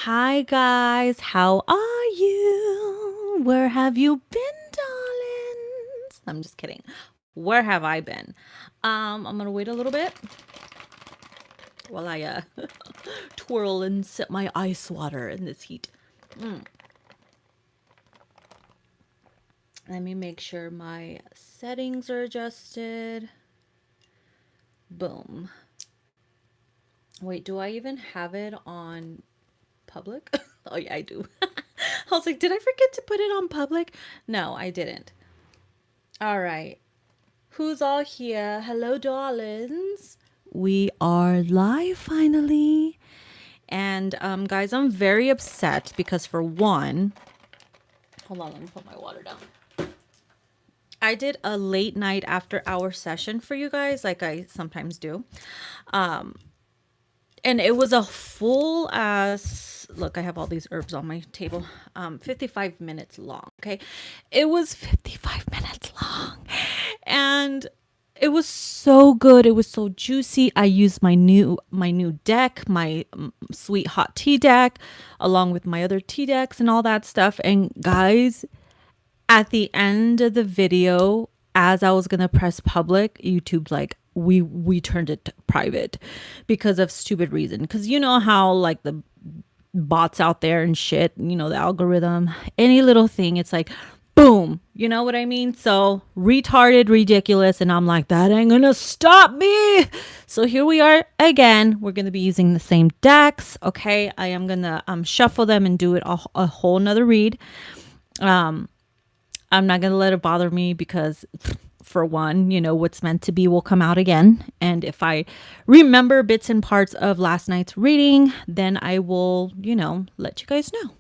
Hi guys, how are you? Where have you been, darlings? I'm just kidding. Where have I been? I'm gonna wait a little bit while I twirl and sip my ice water in this heat. Let me make sure my settings are adjusted. Boom. Wait, do I even have it on public? Oh yeah, I do. I was like, did I forget to put it on public? No, I didn't. All right. Who's all here? Hello, darlings. We are live finally. And guys, I'm very upset because for one, hold on, let me put my water down. I did a late night after hour session for you guys, like I sometimes do. And it was a full ass look, I have all these herbs on my table. 55 minutes long. Okay. It was 55 minutes long. And it was so good. It was so juicy. I used my new deck, my sweet hot tea deck, along with my other tea decks and all that stuff. And guys, at the end of the video, as I was gonna press public, YouTube's like, we turned it private because of stupid reason. Because you know how like the bots out there and shit, you know, the algorithm, any little thing, it's like boom, you know what I mean? So retarded, ridiculous, and I'm like, that ain't gonna stop me. So here we are again. We're gonna be using the same decks. Okay, I am gonna shuffle them and do it a whole nother read. I'm not going to let it bother me because, for one, you know, what's meant to be will come out again. And if I remember bits and parts of last night's reading, then I will, you know, let you guys know.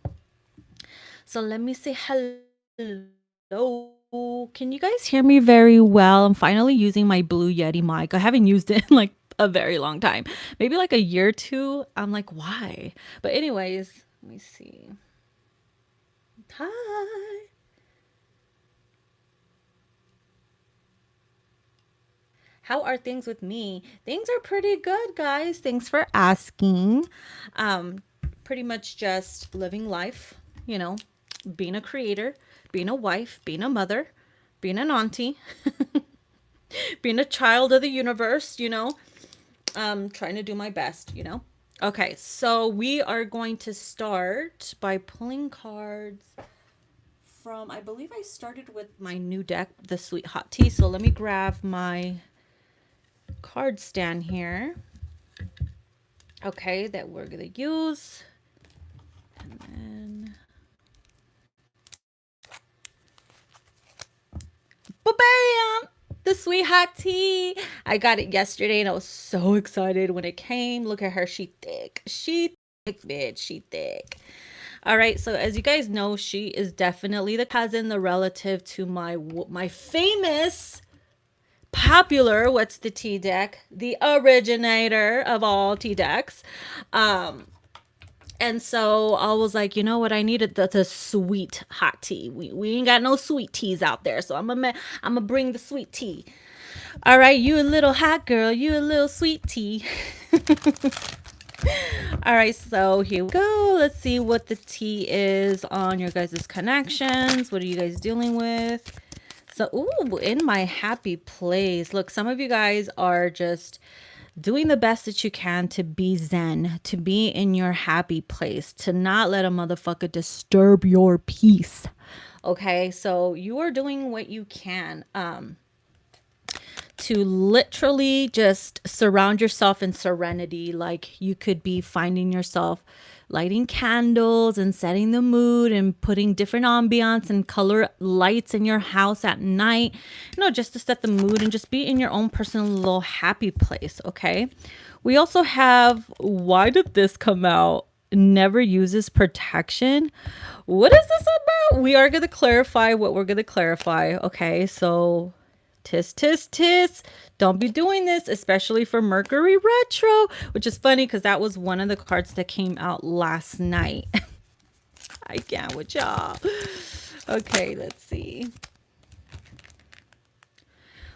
So let me say hello. Can you guys hear me very well? I'm finally using my Blue Yeti mic. I haven't used it in like a very long time. Maybe like a year or two. I'm like, why? But anyways, let me see. Hi. How are things with me? Things are pretty good, guys. Thanks for asking. Pretty much just living life, you know, being a creator, being a wife, being a mother, being an auntie, being a child of the universe, you know, trying to do my best, you know. Okay, so we are going to start by pulling cards from, I believe I started with my new deck, the Sweet Hot Tea. So let me grab my card stand here, okay, that we're gonna use, and then bam, the Sweet Hot Tea. I got it yesterday and I was so excited when it came. Look at her, she thick, bitch, she thick. All right, so as you guys know, she is definitely the cousin, the relative to my famous popular What's the Tea deck, the originator of all tea decks. And so I was like, you know what? I needed the sweet hot tea. We ain't got no sweet teas out there. So I'm gonna bring the sweet tea. All right, you a little hot girl, you a little sweet tea. All right, so here we go. Let's see what the tea is on your guys' connections. What are you guys dealing with? So, ooh, in my happy place. Look, some of you guys are just doing the best that you can to be zen, to be in your happy place, to not let a motherfucker disturb your peace. Okay, so you are doing what you can to literally just surround yourself in serenity. Like you could be finding yourself lighting candles and setting the mood and putting different ambiance and color lights in your house at night, you know, just to set the mood and just be in your own personal little happy place. Okay, we also have, why did this come out? Never uses protection. What is this about? We are going to clarify what we're going to clarify. Okay, so tis tis tis, don't be doing this, especially for Mercury retro, which is funny because that was one of the cards that came out last night. I can't with y'all. Okay, let's see.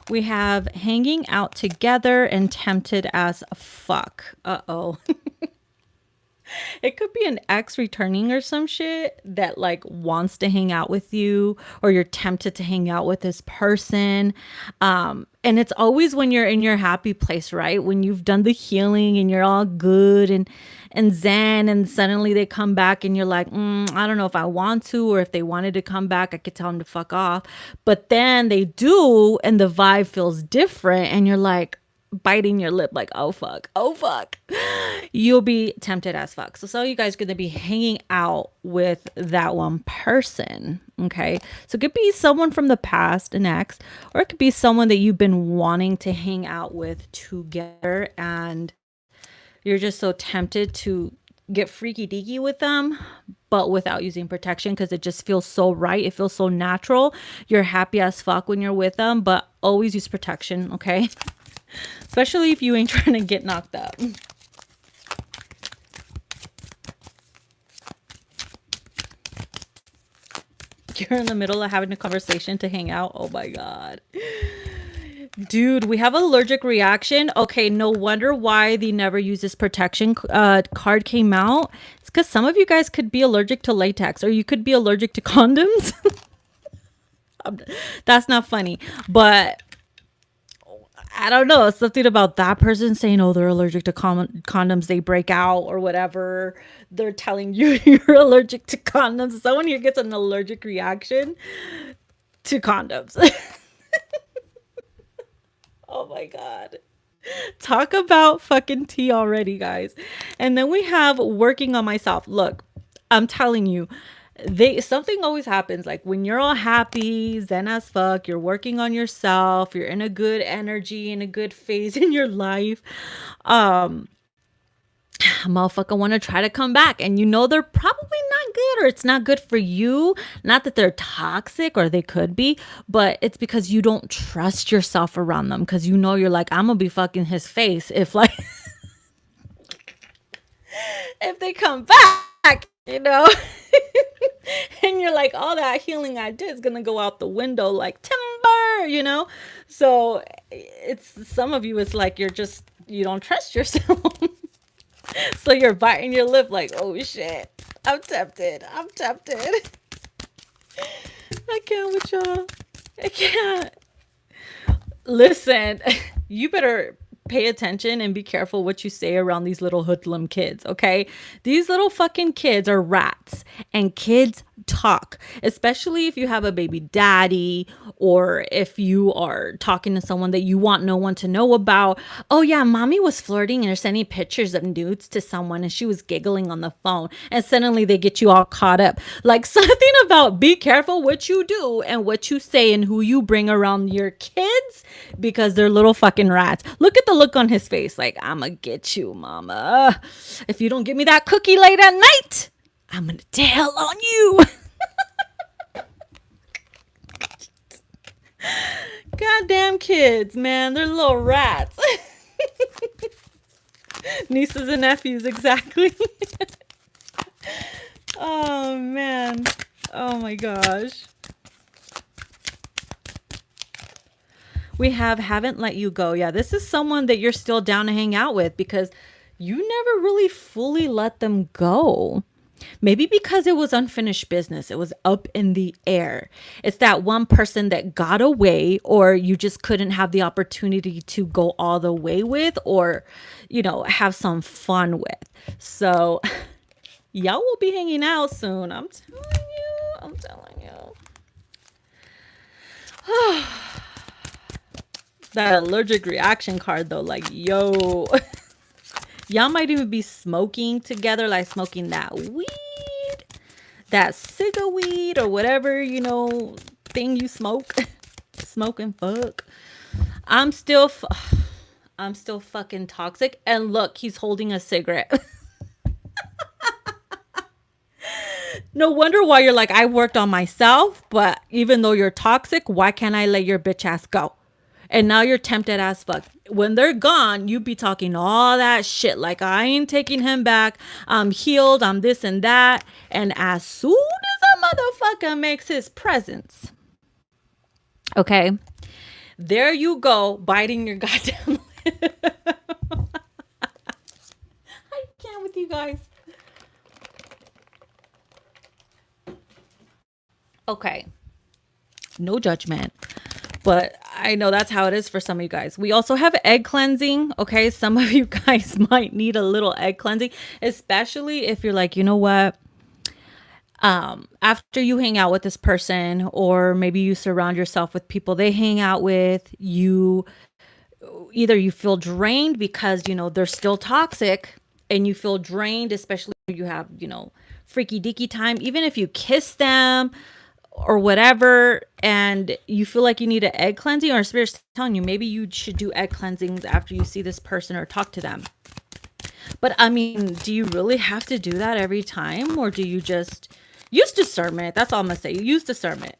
We have hanging out together and tempted as fuck. Uh-oh. It could be an ex returning or some shit that like wants to hang out with you, or you're tempted to hang out with this person. And it's always when you're in your happy place, right? When you've done the healing and you're all good and zen, and suddenly they come back and you're like, I don't know if I want to, or if they wanted to come back, I could tell them to fuck off. But then they do, and the vibe feels different, and you're like, biting your lip like, oh fuck, you'll be tempted as fuck. So you guys are gonna be hanging out with that one person. Okay, so it could be someone from the past, an ex, or it could be someone that you've been wanting to hang out with together, and you're just so tempted to get freaky deaky with them, but without using protection, because it just feels so right. It feels so natural. You're happy as fuck when you're with them, but always use protection. Okay. Especially if you ain't trying to get knocked up. You're in the middle of having a conversation to hang out. Oh my God. Dude, we have an allergic reaction. Okay, no wonder why the never uses protection card came out. It's because some of you guys could be allergic to latex, or you could be allergic to condoms. That's not funny. But I don't know. Something about that person saying, oh, they're allergic to condoms. They break out or whatever. They're telling you you're allergic to condoms. Someone here gets an allergic reaction to condoms. Oh my God. Talk about fucking tea already, guys. And then we have working on myself. Look, I'm telling you, something always happens. Like when you're all happy, zen as fuck, you're working on yourself, you're in a good energy, in a good phase in your life. Motherfucker want to try to come back, and you know they're probably not good, or it's not good for you. Not that they're toxic, or they could be, but it's because you don't trust yourself around them, because you know you're like, I'm gonna be fucking his face if like if they come back, you know. And you're like, all that healing I did is gonna go out the window like timber, you know. So it's, some of you, it's like you don't trust yourself. So you're biting your lip like, oh shit, I'm tempted. I can't with y'all. I can't. Listen, you better pay attention and be careful what you say around these little hoodlum kids, okay? These little fucking kids are rats, and kids talk, especially if you have a baby daddy, or if you are talking to someone that you want no one to know about. Oh yeah, mommy was flirting and sending pictures of nudes to someone, and she was giggling on the phone, and suddenly they get you all caught up. Like, something about be careful what you do and what you say and who you bring around your kids, because they're little fucking rats. Look at the look on his face, like, I'ma get you, mama. If you don't give me that cookie late at night, I'm gonna tell on you. Goddamn kids, man. They're little rats. Nieces and nephews, exactly. Oh, man. Oh, my gosh. We haven't let you go. Yeah, this is someone that you're still down to hang out with, because you never really fully let them go. Maybe because it was unfinished business. It was up in the air. It's that one person that got away, or you just couldn't have the opportunity to go all the way with, or, have some fun with. So y'all will be hanging out soon. I'm telling you. That allergic reaction card though, like, yo. Y'all might even be smoking together, like smoking that weed, that ciga weed, or whatever, thing you smoke. Smoke and fuck. I'm still fucking toxic. And look, he's holding a cigarette. No wonder why you're like, I worked on myself, but even though you're toxic, why can't I let your bitch ass go? And now you're tempted as fuck. When they're gone, you be talking all that shit. Like, I ain't taking him back. I'm healed. I'm this and that. And as soon as a motherfucker makes his presence, okay, there you go, biting your goddamn lip. I can't with you guys. Okay, no judgment. But I know that's how it is for some of you guys. We also have egg cleansing. Okay. Some of you guys might need a little egg cleansing, especially if you're like, you know what? After you hang out with this person, or maybe you surround yourself with people they hang out with, you either you feel drained because, they're still toxic, and you feel drained, especially if you have, freaky deaky time, even if you kiss them or whatever, and you feel like you need an egg cleansing, or spirit's telling you maybe you should do egg cleansings after you see this person or talk to them. But I mean, do you really have to do that every time, or do you just use discernment? That's all I'm gonna say. Use discernment.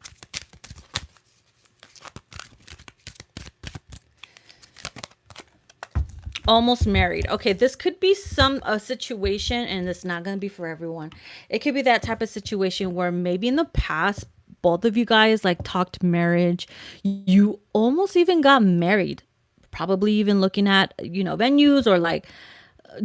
Almost married. Okay, this could be a situation, and it's not going to be for everyone. It could be that type of situation where maybe in the past both of you guys like talked marriage. You almost even got married. Probably even looking at, venues or like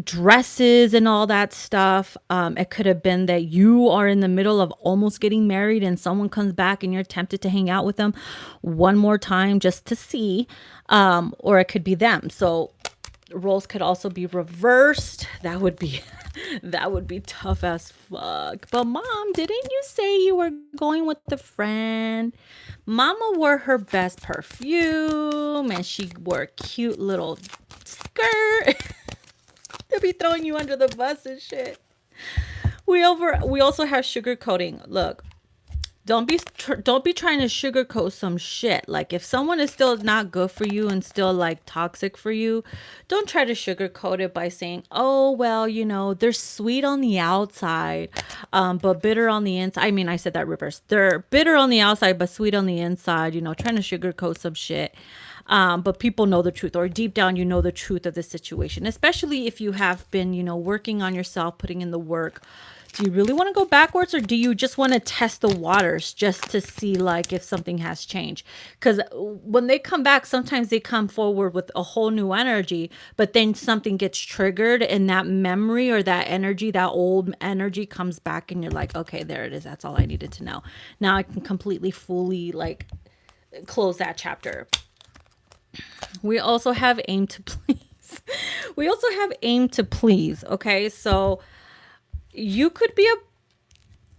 dresses and all that stuff. It could have been that you are in the middle of almost getting married and someone comes back and you're tempted to hang out with them one more time just to see. Or it could be them. So roles could also be reversed. That would be that would be tough as fuck. But mom, didn't you say you were going with a friend? Mama wore her best perfume and she wore a cute little skirt. They'll be throwing you under the bus and shit. We also have sugarcoating. Look, don't be trying to sugarcoat some shit. Like if someone is still not good for you and still like toxic for you, don't try to sugarcoat it by saying, "Oh, well, they're sweet on the outside, but bitter on the inside." I mean, I said that reverse. They're bitter on the outside but sweet on the inside, trying to sugarcoat some shit. But people know the truth, or deep down, the truth of the situation, especially if you have been, working on yourself, putting in the work. Do you really want to go backwards, or do you just want to test the waters just to see like if something has changed? Because when they come back, sometimes they come forward with a whole new energy, but then something gets triggered and that memory or that energy, that old energy comes back and you're like, okay, there it is. That's all I needed to know. Now I can completely, fully like close that chapter. We also have aim to please. We also have aim to please. Okay. So you could be a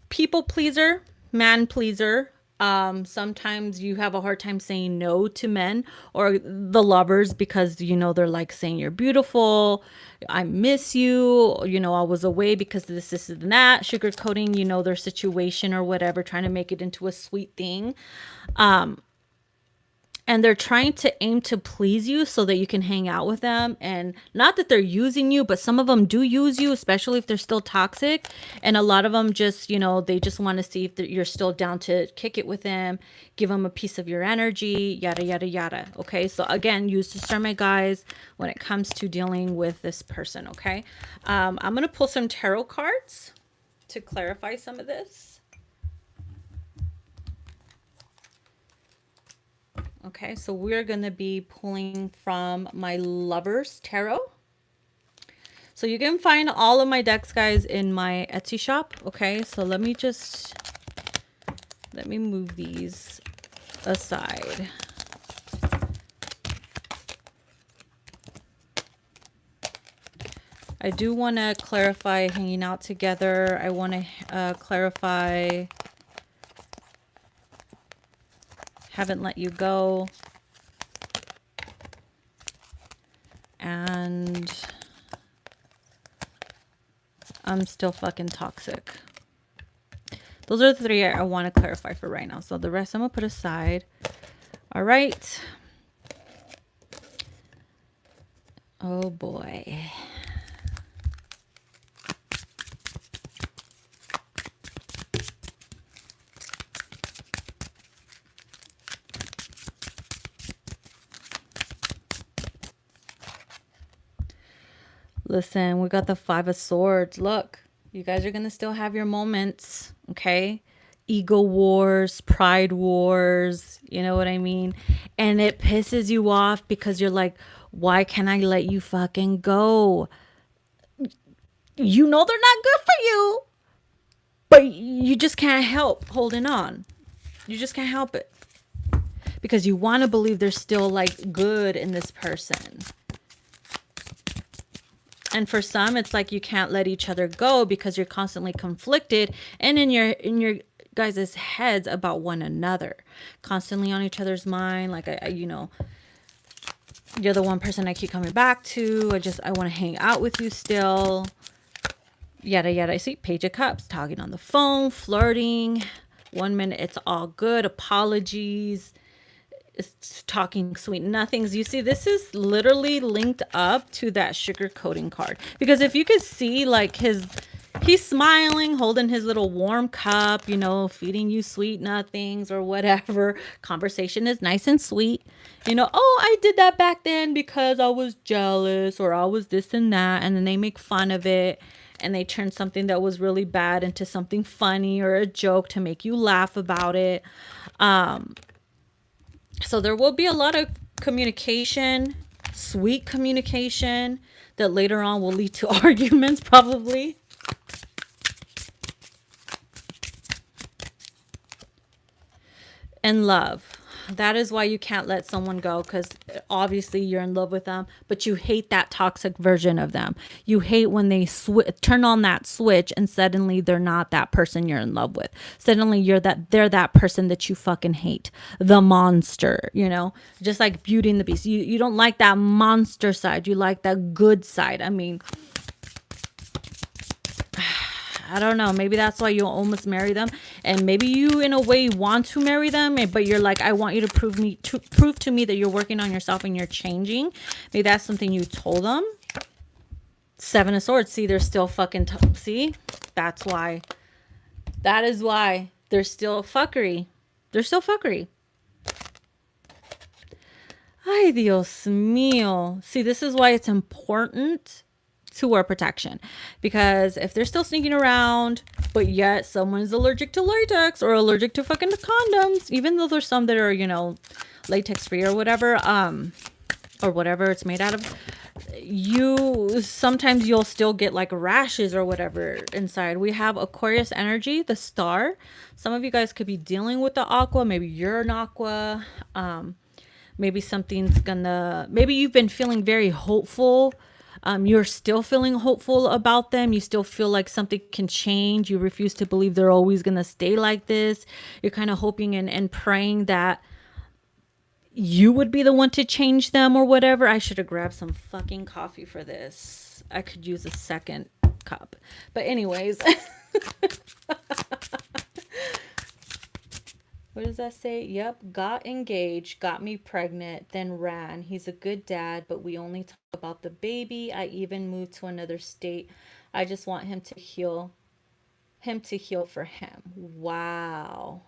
people pleaser, man pleaser. Sometimes you have a hard time saying no to men or the lovers because, they're like saying you're beautiful. I miss you. I was away because of this and that, sugarcoating, their situation or whatever, trying to make it into a sweet thing. And they're trying to aim to please you so that you can hang out with them. And not that they're using you, but some of them do use you, especially if they're still toxic. And a lot of them just, they just want to see if you're still down to kick it with them, give them a piece of your energy, yada, yada, yada. Okay. So again, use discernment, guys, when it comes to dealing with this person. Okay. I'm going to pull some tarot cards to clarify some of this. Okay, so we're going to be pulling from my Lovers Tarot. So you can find all of my decks, guys, in my Etsy shop. Okay, so let me move these aside. I do want to clarify hanging out together. I want to clarify haven't let you go, and I'm still fucking toxic. Those are the three I want to clarify for right now. So the rest I'm gonna put aside. All right. Oh boy. Listen, we got the Five of Swords. Look, you guys are going to still have your moments, okay? Ego wars, pride wars, you know what I mean? And it pisses you off because you're like, why can't I let you fucking go? They're not good for you, but you just can't help holding on. You just can't help it. Because you want to believe there's still like good in this person. And for some, it's like you can't let each other go because you're constantly conflicted and in your guys' heads about one another, constantly on each other's mind. Like you know, you're the one person I keep coming back to. I want to hang out with you still. Yada yada. I see Page of Cups, talking on the phone, flirting. 1 minute it's all good, apologies. It's talking sweet nothings. You see, this is literally linked up to that sugar coating card. Because if you could see, like, he's smiling, holding his little warm cup, you know, feeding you sweet nothings or whatever. Conversation is nice and sweet. You know, oh, I did that back then because I was jealous or I was this and that. And then they make fun of it. And they turn something that was really bad into something funny or a joke to make you laugh about it. So there will be a lot of communication, sweet communication, that later on will lead to arguments probably. And love. That is why you can't let someone go, because obviously you're in love with them, but you hate that toxic version of them. You hate when they turn on that switch and suddenly they're not that person you're in love with. Suddenly they're that person that you fucking hate. The monster, you know, just like Beauty and the Beast. You don't like that monster side. You like that good side. I mean, I don't know. Maybe that's why you almost marry them. And maybe you, in a way, want to marry them. But you're like, I want you to prove to me that you're working on yourself and you're changing. Maybe that's something you told them. 7 of Swords. See, they're still fucking... See? That's why. That is why. They're still fuckery. They're still fuckery. Ay, Dios mío. See, this is why it's important to wear protection, because if they're still sneaking around but yet someone's allergic to latex or allergic to fucking condoms, even though there's some that are, you know, latex free or whatever it's made out of, sometimes you'll still get like rashes or whatever inside. We have Aquarius energy, the star. Some of you guys could be dealing with the aqua. Maybe you're an aqua. Maybe maybe you've been feeling very hopeful. You're still feeling hopeful about them. You still feel like something can change. You refuse to believe they're always going to stay like this. You're kind of hoping and praying that you would be the one to change them or whatever. I should have grabbed some fucking coffee for this. I could use a second cup. But anyways. What does that say? Yep. Got engaged, got me pregnant, then ran. He's a good dad, but we only talk about the baby. I even moved to another state. I just want him to heal for him. Wow.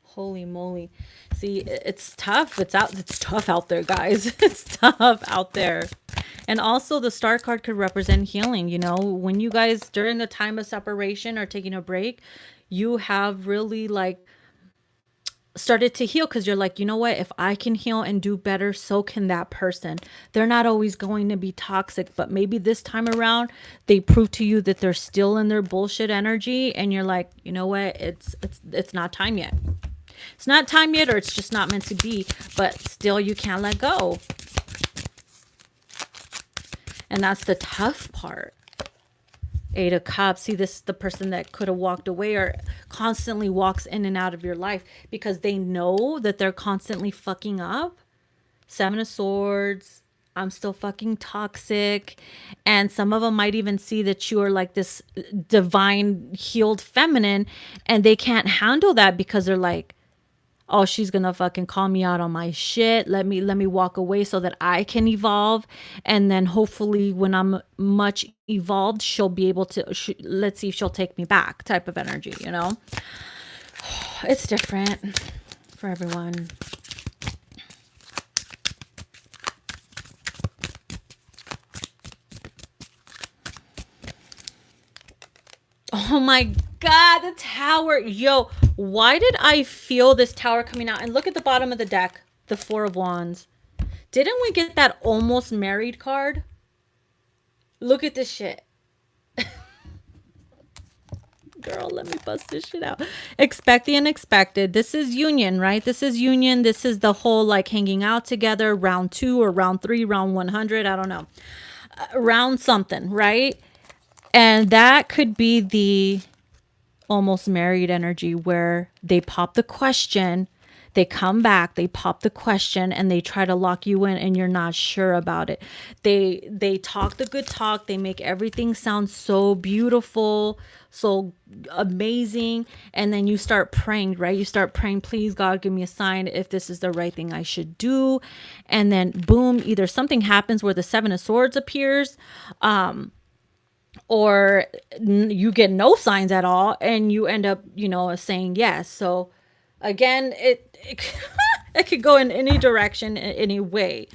Holy moly. See, it's tough. It's tough out there, guys. It's tough out there. And also the star card could represent healing. You know, when you guys, during the time of separation or taking a break, you have really like started to heal, because you're like, you know what, if I can heal and do better, so can that person. They're not always going to be toxic, but maybe this time around they prove to you that they're still in their bullshit energy, and you're like, you know what, it's not time yet. It's not time yet, or it's just not meant to be, but still you can't let go. And that's the tough part. 8 of Cups. See, this is the person that could have walked away or constantly walks in and out of your life because they know that they're constantly fucking up. 7 of Swords. I'm still fucking toxic. And some of them might even see that you are like this divine healed feminine, and they can't handle that because they're like, oh, she's gonna fucking call me out on my shit. Let me walk away so that I can evolve. And then hopefully when I'm much evolved, she'll be able to, let's see if she'll take me back type of energy, you know? It's different for everyone. Oh my God, the Tower. Yo, why did I feel this Tower coming out? And look at the bottom of the deck, the 4 of Wands. Didn't we get that almost married card? Look at this shit. girl, let me bust this shit out. Expect the unexpected. This is union, right? This is union. This is the whole like hanging out together, round 2 or round 3, round 100. I don't know. Round something, right? And that could be the almost married energy where they pop the question, they come back, they pop the question, and they try to lock you in and you're not sure about it. They talk the good talk, they make everything sound so beautiful, so amazing, and then you start praying, right? You start praying, please God, give me a sign if this is the right thing I should do. And then boom, either something happens where the 7 of Swords appears, or you get no signs at all and you end up, saying yes. So again, it, it could go in any direction, in any way.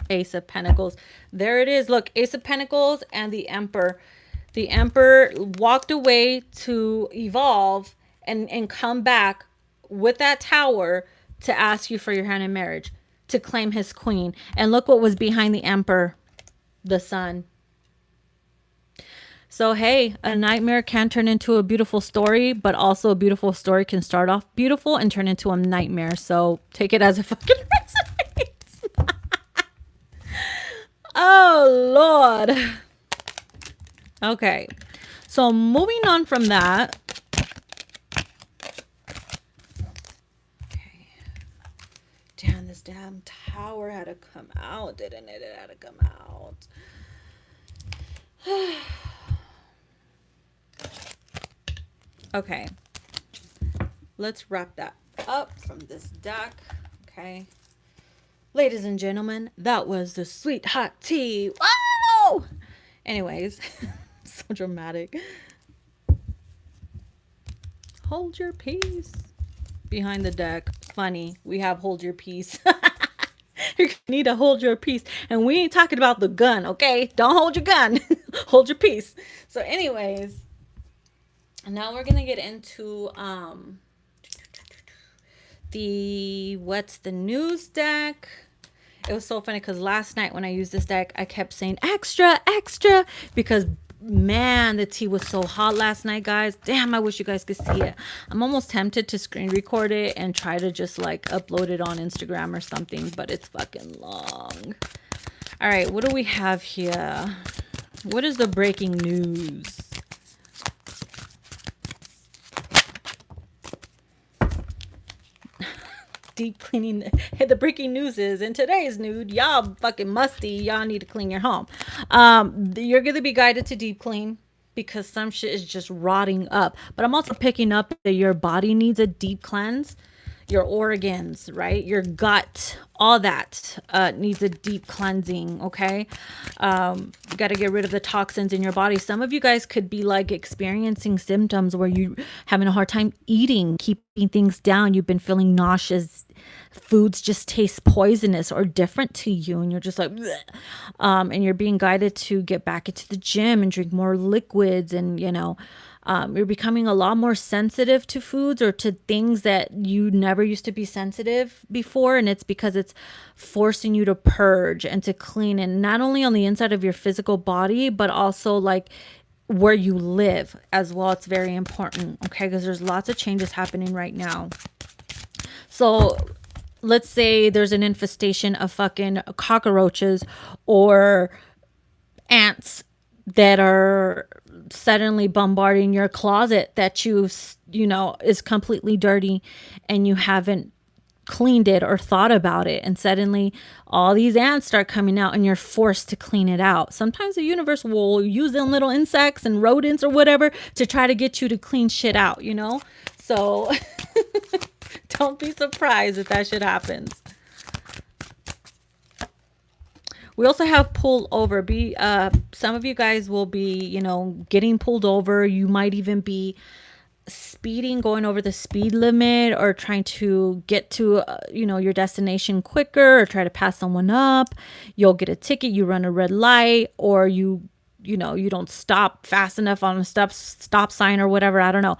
Ace of Pentacles. There it is. Look, Ace of Pentacles and the Emperor. The Emperor walked away to evolve and come back with that Tower to ask you for your hand in marriage, to claim his queen. And look what was behind the Emperor, the Sun. So, hey, a nightmare can turn into a beautiful story, but also a beautiful story can start off beautiful and turn into a nightmare. So take it as it fucking resonates. Oh, Lord. Okay. So moving on from that. Okay. Damn, this damn Tower had to come out, didn't it? It had to come out. Okay. Let's wrap that up from this deck. Okay. Ladies and gentlemen, that was the sweet hot tea. Wow! Anyways, so dramatic. Hold your peace. Behind the deck. Funny. We have hold your peace. You need to hold your peace. And we ain't talking about the gun, okay? Don't hold your gun. Hold your peace. So anyways, now we're going to get into the what's the news deck. It was so funny because last night when I used this deck, I kept saying extra, extra, because man, the tea was so hot last night, guys. Damn, I wish you guys could see it. I'm almost tempted to screen record it and try to just like upload it on Instagram or something, but it's fucking long. All right, what do we have here? What is the breaking news? Deep cleaning. Hey, the breaking news is in today's nude, y'all fucking musty. Y'all need to clean your home. You're gonna be guided to deep clean because some shit is just rotting up. But I'm also picking up that your body needs a deep cleanse. Your organs, right? Your gut, all that needs a deep cleansing. Okay, you got to get rid of the toxins in your body. Some of you guys could be like experiencing symptoms where you having a hard time eating, keeping things down. You've been feeling nauseous. Foods just taste poisonous or different to you, and you're just like, and you're being guided to get back into the gym and drink more liquids, and you're becoming a lot more sensitive to foods or to things that you never used to be sensitive before. And it's because it's forcing you to purge and to clean, and not only on the inside of your physical body, but also like where you live as well. It's very important. Okay. Because there's lots of changes happening right now. So let's say there's an infestation of fucking cockroaches or ants that are suddenly bombarding your closet that is completely dirty and you haven't cleaned it or thought about it, and suddenly all these ants start coming out and you're forced to clean it out. Sometimes the universe will use them little insects and rodents or whatever to try to get you to clean shit out, so don't be surprised if that shit happens. We also have pull over. Some of you guys will be, getting pulled over. You might even be speeding, going over the speed limit, or trying to get to, your destination quicker, or try to pass someone up. You'll get a ticket. You run a red light, or you don't stop fast enough on a stop sign or whatever. I don't know.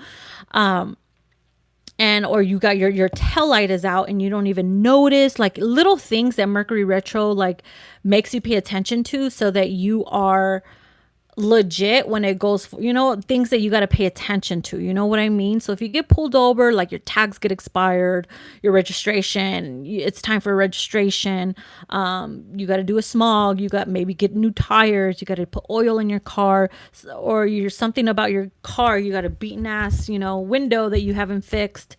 and or you got your tail light is out and you don't even notice, like little things that Mercury retro like makes you pay attention to, so that you are legit when it goes for, things that you got to pay attention to, you know what I mean? So if you get pulled over, like your tags get expired, your registration, it's time for registration, you got to do a smog, you got maybe get new tires, you got to put oil in your car, or you're something about your car, you got a beaten ass window that you haven't fixed.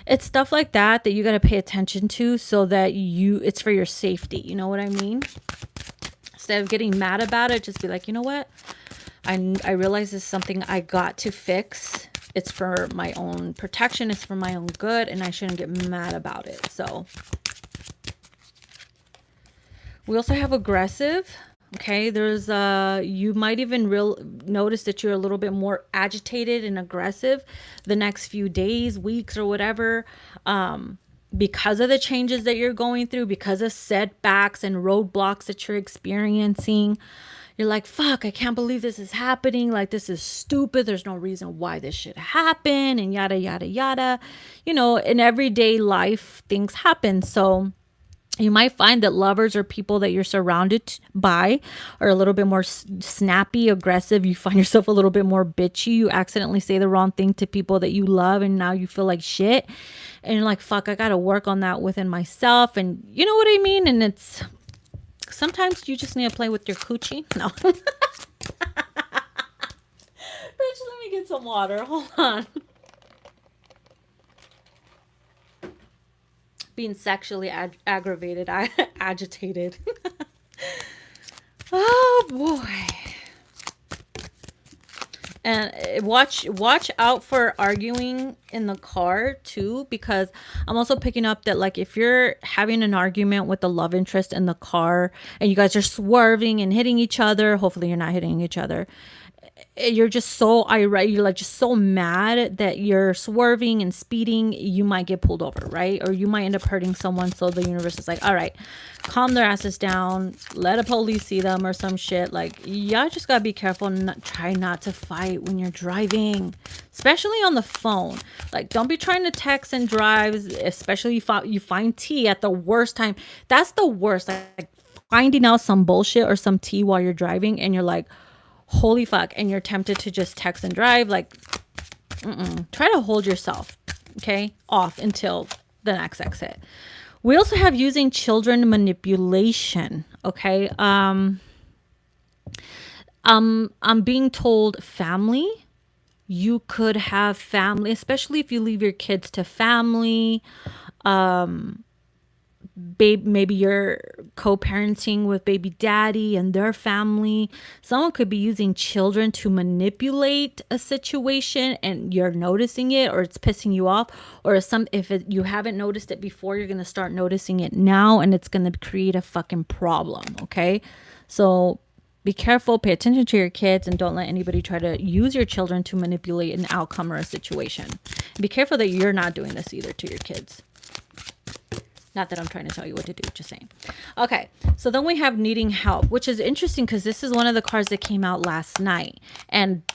It's stuff like that that you got to pay attention to, so that it's for your safety, you know what I mean? Instead of getting mad about it, just be like, you know what? I realize this is something I got to fix. It's for my own protection. It's for my own good. And I shouldn't get mad about it. So we also have aggressive. Okay. There's, you might even notice that you're a little bit more agitated and aggressive the next few days, weeks, or whatever. Because of the changes that you're going through, because of setbacks and roadblocks that you're experiencing. You're like, fuck, I can't believe this is happening. Like, this is stupid. There's no reason why this should happen, and yada, yada, yada. In everyday life, things happen. So you might find that lovers or people that you're surrounded by are a little bit more snappy, aggressive. You find yourself a little bit more bitchy. You accidentally say the wrong thing to people that you love, and now you feel like shit. And you're like, fuck, I got to work on that within myself. And you know what I mean? And it's... sometimes you just need to play with your coochie. No. Bitch, let me get some water. Hold on. Being sexually aggravated, agitated. Oh, boy. And watch out for arguing in the car too, because I'm also picking up that, like, if you're having an argument with the love interest in the car and you guys are swerving and hitting each other, hopefully you're not hitting each other, you're just so irate, you're like just so mad that you're swerving and speeding, you might get pulled over, right? Or you might end up hurting someone. So the universe is like, all right, calm their asses down, let a police see them or some shit. Like, y'all just gotta be careful and try not to fight when you're driving, especially on the phone. Like, don't be trying to text and drive, especially if you find tea at the worst time. That's the worst. Like finding out some bullshit or some tea while you're driving and you're like, holy fuck, and you're tempted to just text and drive. Like, try to hold yourself, okay, off until the next exit. We also have using children manipulation, okay. I'm being told family. You could have family, especially if you leave your kids to family. Maybe you're co-parenting with baby daddy and their family. Someone could be using children to manipulate a situation and you're noticing it, or it's pissing you off, or you haven't noticed it before, you're going to start noticing it now, and it's going to create a fucking problem. Okay. So be careful, pay attention to your kids, and don't let anybody try to use your children to manipulate an outcome or a situation. Be careful that you're not doing this either to your kids. Not that I'm trying to tell you what to do, just saying. Okay, so then we have needing help, which is interesting because this is one of the cards that came out last night.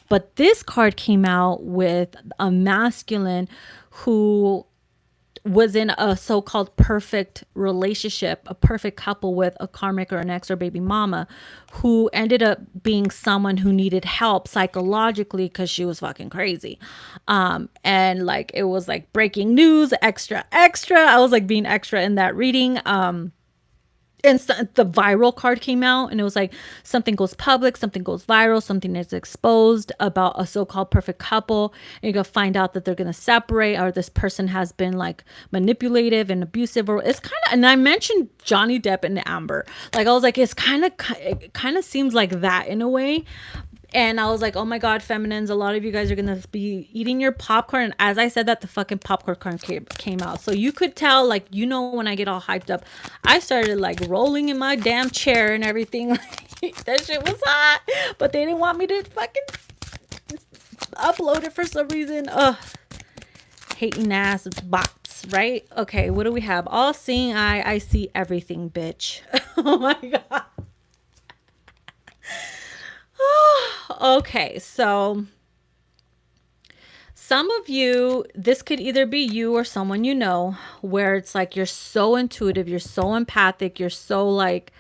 But this card came out with a masculine who was in a so-called perfect relationship, a perfect couple with a karmic or an ex or baby mama, who ended up being someone who needed help psychologically because she was fucking crazy. And like, it was like breaking news, extra. I was like being extra in that reading. And the viral card came out, and it was like something goes public, something goes viral, something is exposed about a so-called perfect couple, and you're gonna find out that they're gonna separate, or this person has been like manipulative and abusive, or it's kind of. And I mentioned Johnny Depp and Amber, like I was like, it kind of seems like that in a way. And I was like, oh my God, feminines, a lot of you guys are going to be eating your popcorn. And as I said that, the fucking popcorn came out. So you could tell, like, when I get all hyped up, I started like rolling in my damn chair and everything. That shit was hot. But they didn't want me to fucking upload it for some reason. Ugh. Hating ass bots, right? Okay, what do we have? All seeing eye, I see everything, bitch. Oh my God. Okay, so Some of you, this could either be you or someone you know, where it's like you're so intuitive, you're so empathic, you're so like,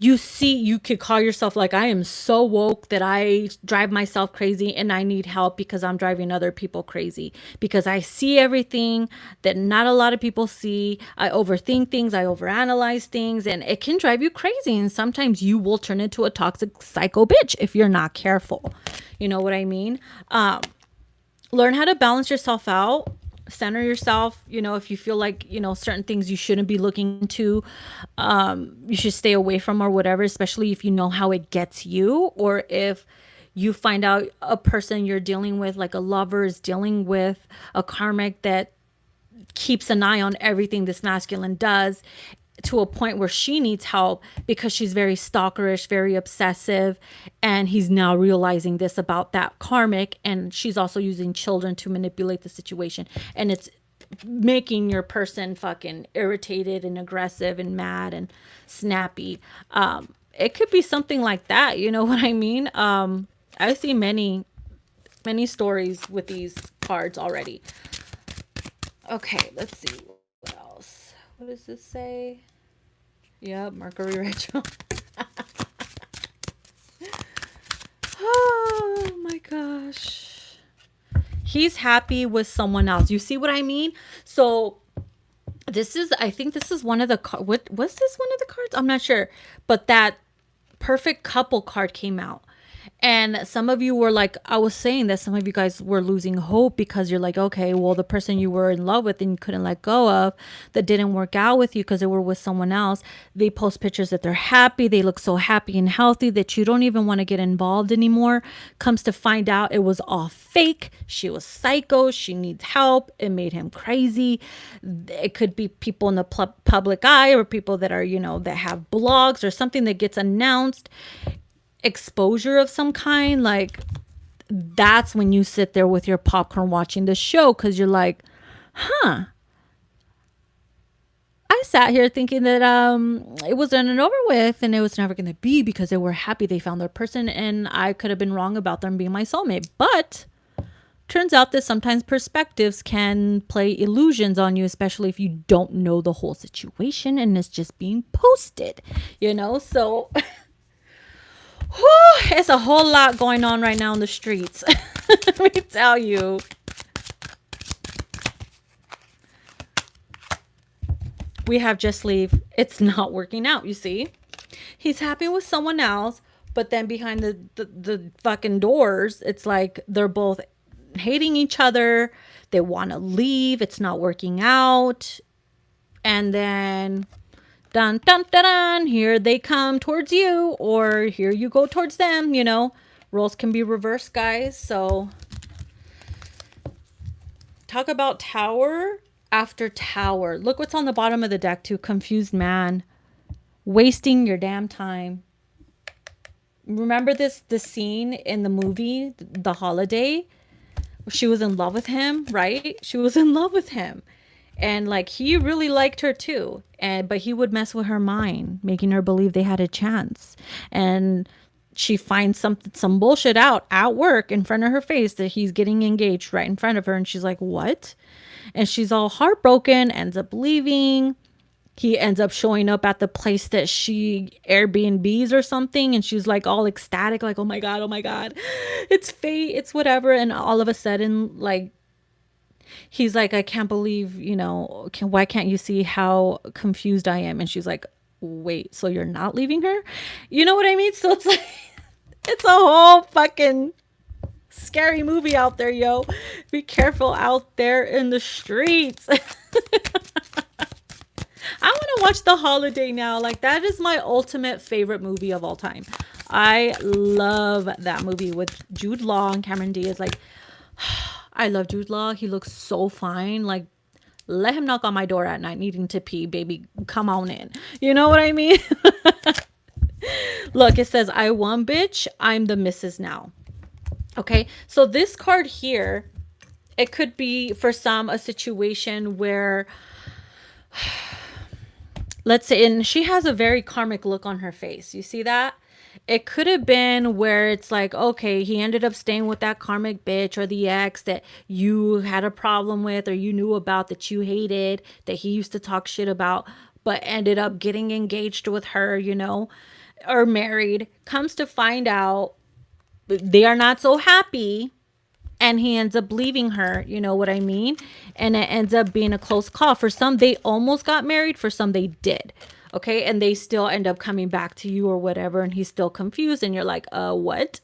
you see, you could call yourself like, I am so woke that I drive myself crazy and I need help because I'm driving other people crazy, because I see everything that not a lot of people see. I overthink things, I overanalyze things, and it can drive you crazy. And sometimes you will turn into a toxic psycho bitch if you're not careful. You know what I mean? Learn how to balance yourself out, center yourself. You know, if you feel like, you know, certain things you shouldn't be looking into, you should stay away from or whatever, especially if you know how it gets you, or if you find out a person you're dealing with, like a lover is dealing with a karmic that keeps an eye on everything this masculine does, to a point where she needs help because she's very stalkerish, very obsessive, and he's now realizing this about that karmic, and she's also using children to manipulate the situation, and it's making your person fucking irritated and aggressive and mad and snappy. It could be something like that, you know what I mean? I see many stories with these cards already. Okay, let's see what else. What does this say? Yep, Mercury retro. Oh my gosh. He's happy with someone else. You see what I mean? So this is, I think this is one of the, what was this one of the cards? I'm not sure. But that perfect couple card came out. And some of you were like, I was saying that some of you guys were losing hope because you're like, okay, well, the person you were in love with and you couldn't let go of, that didn't work out with you because they were with someone else. They post pictures that they're happy. They look so happy and healthy that you don't even want to get involved anymore. Comes to find out it was all fake. She was psycho. She needs help. It made him crazy. It could be people in the public eye, or people that are, you know, that have blogs or something that gets announced. Exposure of some kind, like that's when you sit there with your popcorn watching the show, because you're like, I sat here thinking that it was done and over with, and it was never going to be, because they were happy they found their person, and I could have been wrong about them being my soulmate. But turns out that sometimes perspectives can play illusions on you, especially if you don't know the whole situation and it's just being posted, you know. So whew, it's a whole lot going on right now in the streets. Let me tell you. We have just leave. It's not working out, you see. He's happy with someone else, but then behind the fucking doors, it's like they're both hating each other. They want to leave. It's not working out. And then dun dun dun dun, here they come towards you, or here you go towards them, you know. Roles can be reversed, guys. So talk about tower after tower. Look what's on the bottom of the deck too. Confused man, wasting your damn time. Remember the scene in the movie The Holiday? She was in love with him, right? She was in love with him. And like, he really liked her too. But he would mess with her mind, making her believe they had a chance. And she finds some bullshit out at work in front of her face that he's getting engaged right in front of her. And she's like, what? And she's all heartbroken, ends up leaving. He ends up showing up at the place that she Airbnbs or something. And she's like all ecstatic, like, oh my God, it's fate, it's whatever. And all of a sudden, like, he's like, I can't believe, you know, why can't you see how confused I am? And she's like, wait, so you're not leaving her? You know what I mean? So it's like, it's a whole fucking scary movie out there, yo. Be careful out there in the streets. I want to watch The Holiday now. Like, that is my ultimate favorite movie of all time. I love that movie with Jude Law and Cameron Diaz. Like, I love Jude Law. He looks so fine. Like, let him knock on my door at night needing to pee, baby. Come on in. You know what I mean? Look, it says, I won, bitch. I'm the missus now. Okay. So this card here, it could be for some a situation where, let's say, and she has a very karmic look on her face. You see that? It could have been where it's like, okay, he ended up staying with that karmic bitch or the ex that you had a problem with or you knew about, that you hated, that he used to talk shit about, but ended up getting engaged with her, or married. Comes to find out they are not so happy, and he ends up leaving her, you know what I mean? And it ends up being a close call. For some, they almost got married. For some, they did. Okay. And they still end up coming back to you or whatever. And he's still confused. And you're like, what?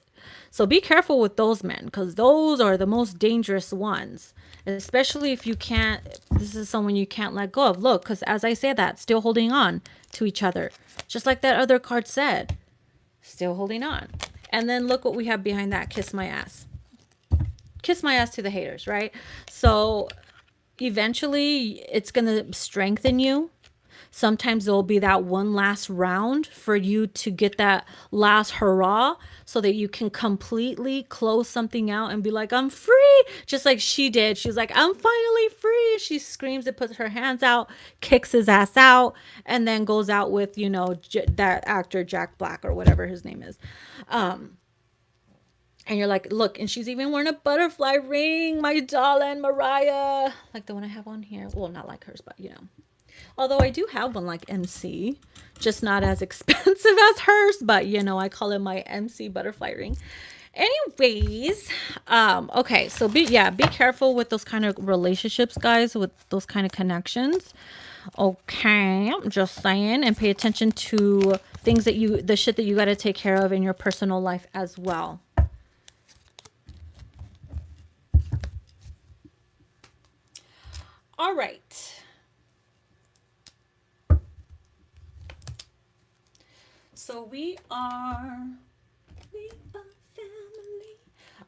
So be careful with those men, because those are the most dangerous ones, especially if you can't, this is someone you can't let go of. Look, because as I say that, still holding on to each other, just like that other card said, still holding on. And then look what we have behind that. Kiss my ass. Kiss my ass to the haters, right? So eventually it's going to strengthen you. Sometimes there'll be that one last round for you to get that last hurrah so that you can completely close something out and be like, I'm free. Just like she did. She's like, I'm finally free. She screams and puts her hands out, kicks his ass out, and then goes out with, that actor, Jack Black, or whatever his name is. And you're like, look, and she's even wearing a butterfly ring, my darling Mariah. Like the one I have on here. Well, not like hers, but Although I do have one like MC, just not as expensive as hers, but I call it my MC butterfly ring. Anyways, okay, so be careful with those kind of relationships, guys, with those kind of connections. Okay, I'm just saying, and pay attention to things the shit that you got to take care of in your personal life as well. All right. So we are family.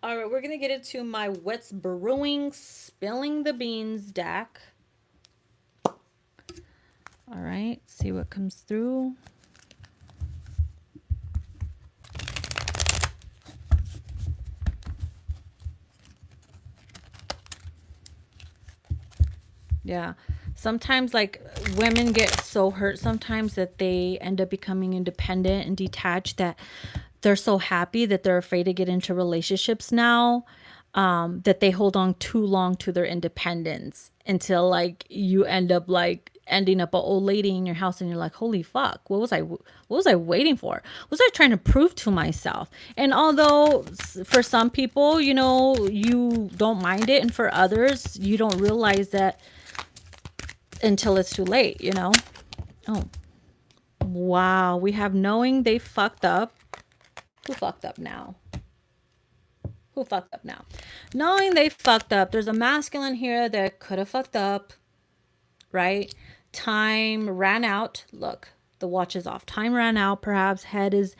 All right, we're going to get into my What's Brewing Spilling the Beans deck. All right, see what comes through. Yeah. Sometimes like women get so hurt sometimes that they end up becoming independent and detached, that they're so happy that they're afraid to get into relationships now, that they hold on too long to their independence until like you end up like ending up an old lady in your house and you're like, holy fuck, what was I waiting for? What was I trying to prove to myself? And although for some people, you don't mind it, and for others, you don't realize that until it's too late, Oh, wow. We have knowing they fucked up. Who fucked up now? Who fucked up now? Knowing they fucked up. There's a masculine here that could have fucked up, right? Time ran out. Look, the watch is off. Time ran out. Perhaps head is,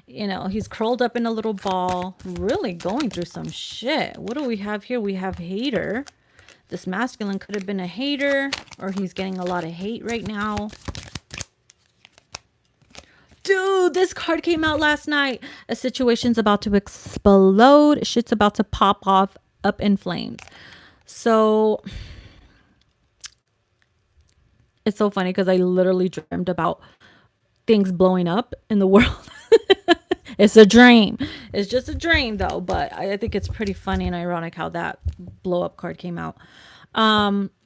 he's curled up in a little ball, really going through some shit. What do we have here? We have hater. This masculine could have been a hater, or he's getting a lot of hate right now. Dude, this card came out last night. A situation's about to explode. Shit's about to pop off, up in flames. So it's so funny because I literally dreamed about things blowing up in the world. It's a dream. It's just a dream though, but I think it's pretty funny and ironic how that blow up card came out.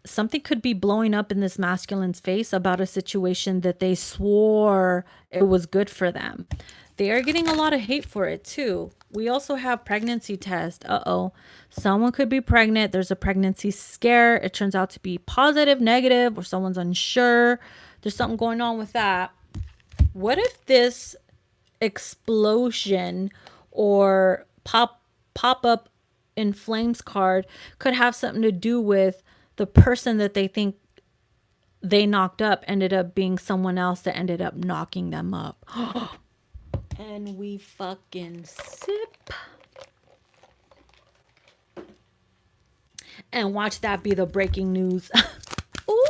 Something could be blowing up in this masculine's face about a situation that they swore it was good for them. They are getting a lot of hate for it too. We also have pregnancy test. Someone could be pregnant. There's a pregnancy scare. It turns out to be positive, negative, or someone's unsure. There's something going on with that. What if this explosion or pop up in flames card could have something to do with the person that they think they knocked up ended up being someone else that ended up knocking them up? And we fucking sip and watch that be the breaking news. Ooh.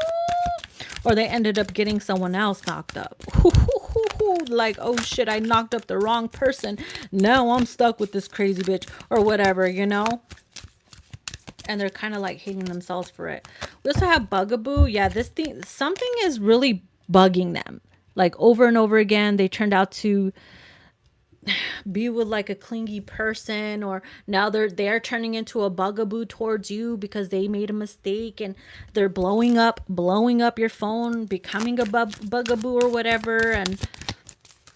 Or they ended up getting someone else knocked up. Like, oh shit, I knocked up the wrong person. Now I'm stuck with this crazy bitch or whatever, And they're kind of like hating themselves for it. We also have bugaboo. Yeah, this thing, something is really bugging them. Like over and over again, they turned out to be with like a clingy person, or now they're turning into a bugaboo towards you because they made a mistake, and they're blowing up your phone, becoming a bugaboo or whatever, and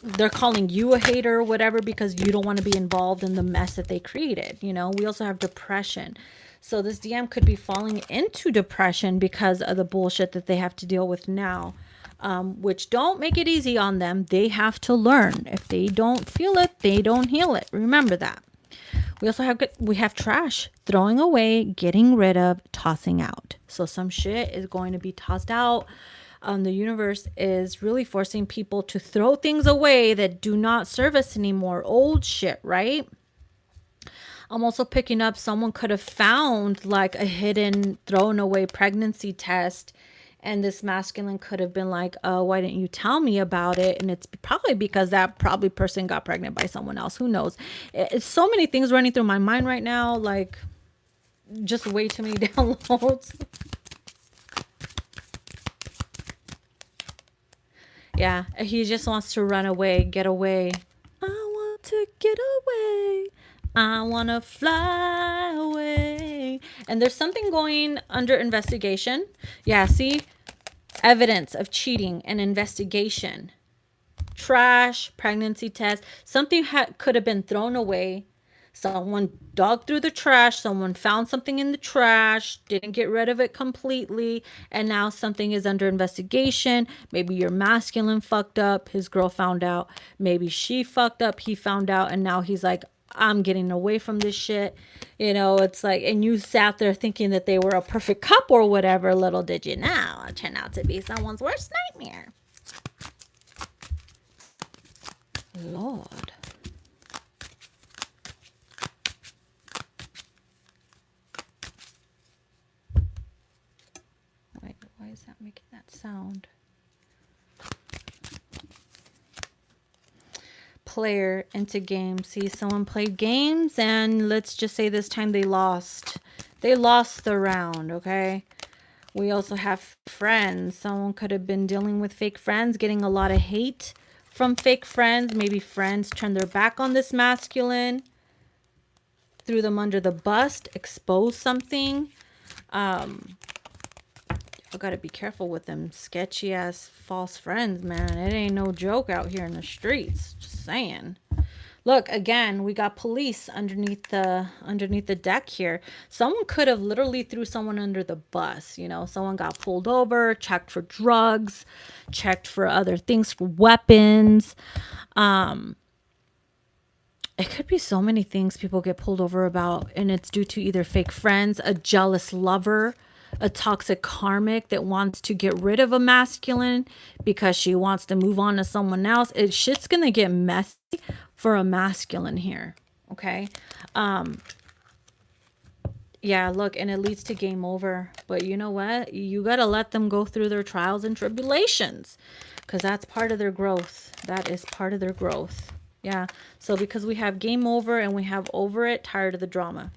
they're calling you a hater or whatever because you don't want to be involved in the mess that they created. We also have depression. So this DM could be falling into depression because of the bullshit that they have to deal with now, which don't make it easy on them. They have to learn. If they don't feel it, they don't heal it. Remember that. We have trash, throwing away, getting rid of, tossing out. So some shit is going to be tossed out. The universe is really forcing people to throw things away that do not serve us anymore. Old shit, right? I'm also picking up someone could have found like a hidden thrown away pregnancy test, and this masculine could have been like, oh, why didn't you tell me about it? And it's probably because that person got pregnant by someone else. Who knows? It's so many things running through my mind right now, like just way too many downloads. Yeah, he just wants to run away, get away. I want to get away. I want to fly away. And there's something going under investigation. Yeah, see? Evidence of cheating and investigation. Trash, pregnancy test. Something could have been thrown away. Someone dug through the trash. Someone found something in the trash, didn't get rid of it completely, and now something is under investigation. Maybe your masculine fucked up. His girl found out. Maybe she fucked up. He found out, and now he's like, I'm getting away from this shit. It's like, and you sat there thinking that they were a perfect couple or whatever. Little did you know, it turned out to be someone's worst nightmare. Lord. Wait, why is that making that sound? Player into games. See, someone played games, and let's just say this time they lost. They lost the round, okay? We also have friends. Someone could have been dealing with fake friends, getting a lot of hate from fake friends. Maybe friends turned their back on this masculine, threw them under the bus, exposed something. I gotta be careful with them sketchy ass false friends, man. It ain't no joke out here in the streets. Just saying. Look, again, we got police underneath the deck here. Someone could have literally threw someone under the bus. Someone got pulled over, checked for drugs, checked for other things, for weapons. It could be so many things people get pulled over about, and it's due to either fake friends, a jealous lover, a toxic karmic that wants to get rid of a masculine because she wants to move on to someone else. Shit's gonna get messy for a masculine here. Okay. Yeah, look, and it leads to game over. But you know what? You gotta let them go through their trials and tribulations, because that's part of their growth. That is part of their growth. Yeah. So because we have game over and we have over it, tired of the drama.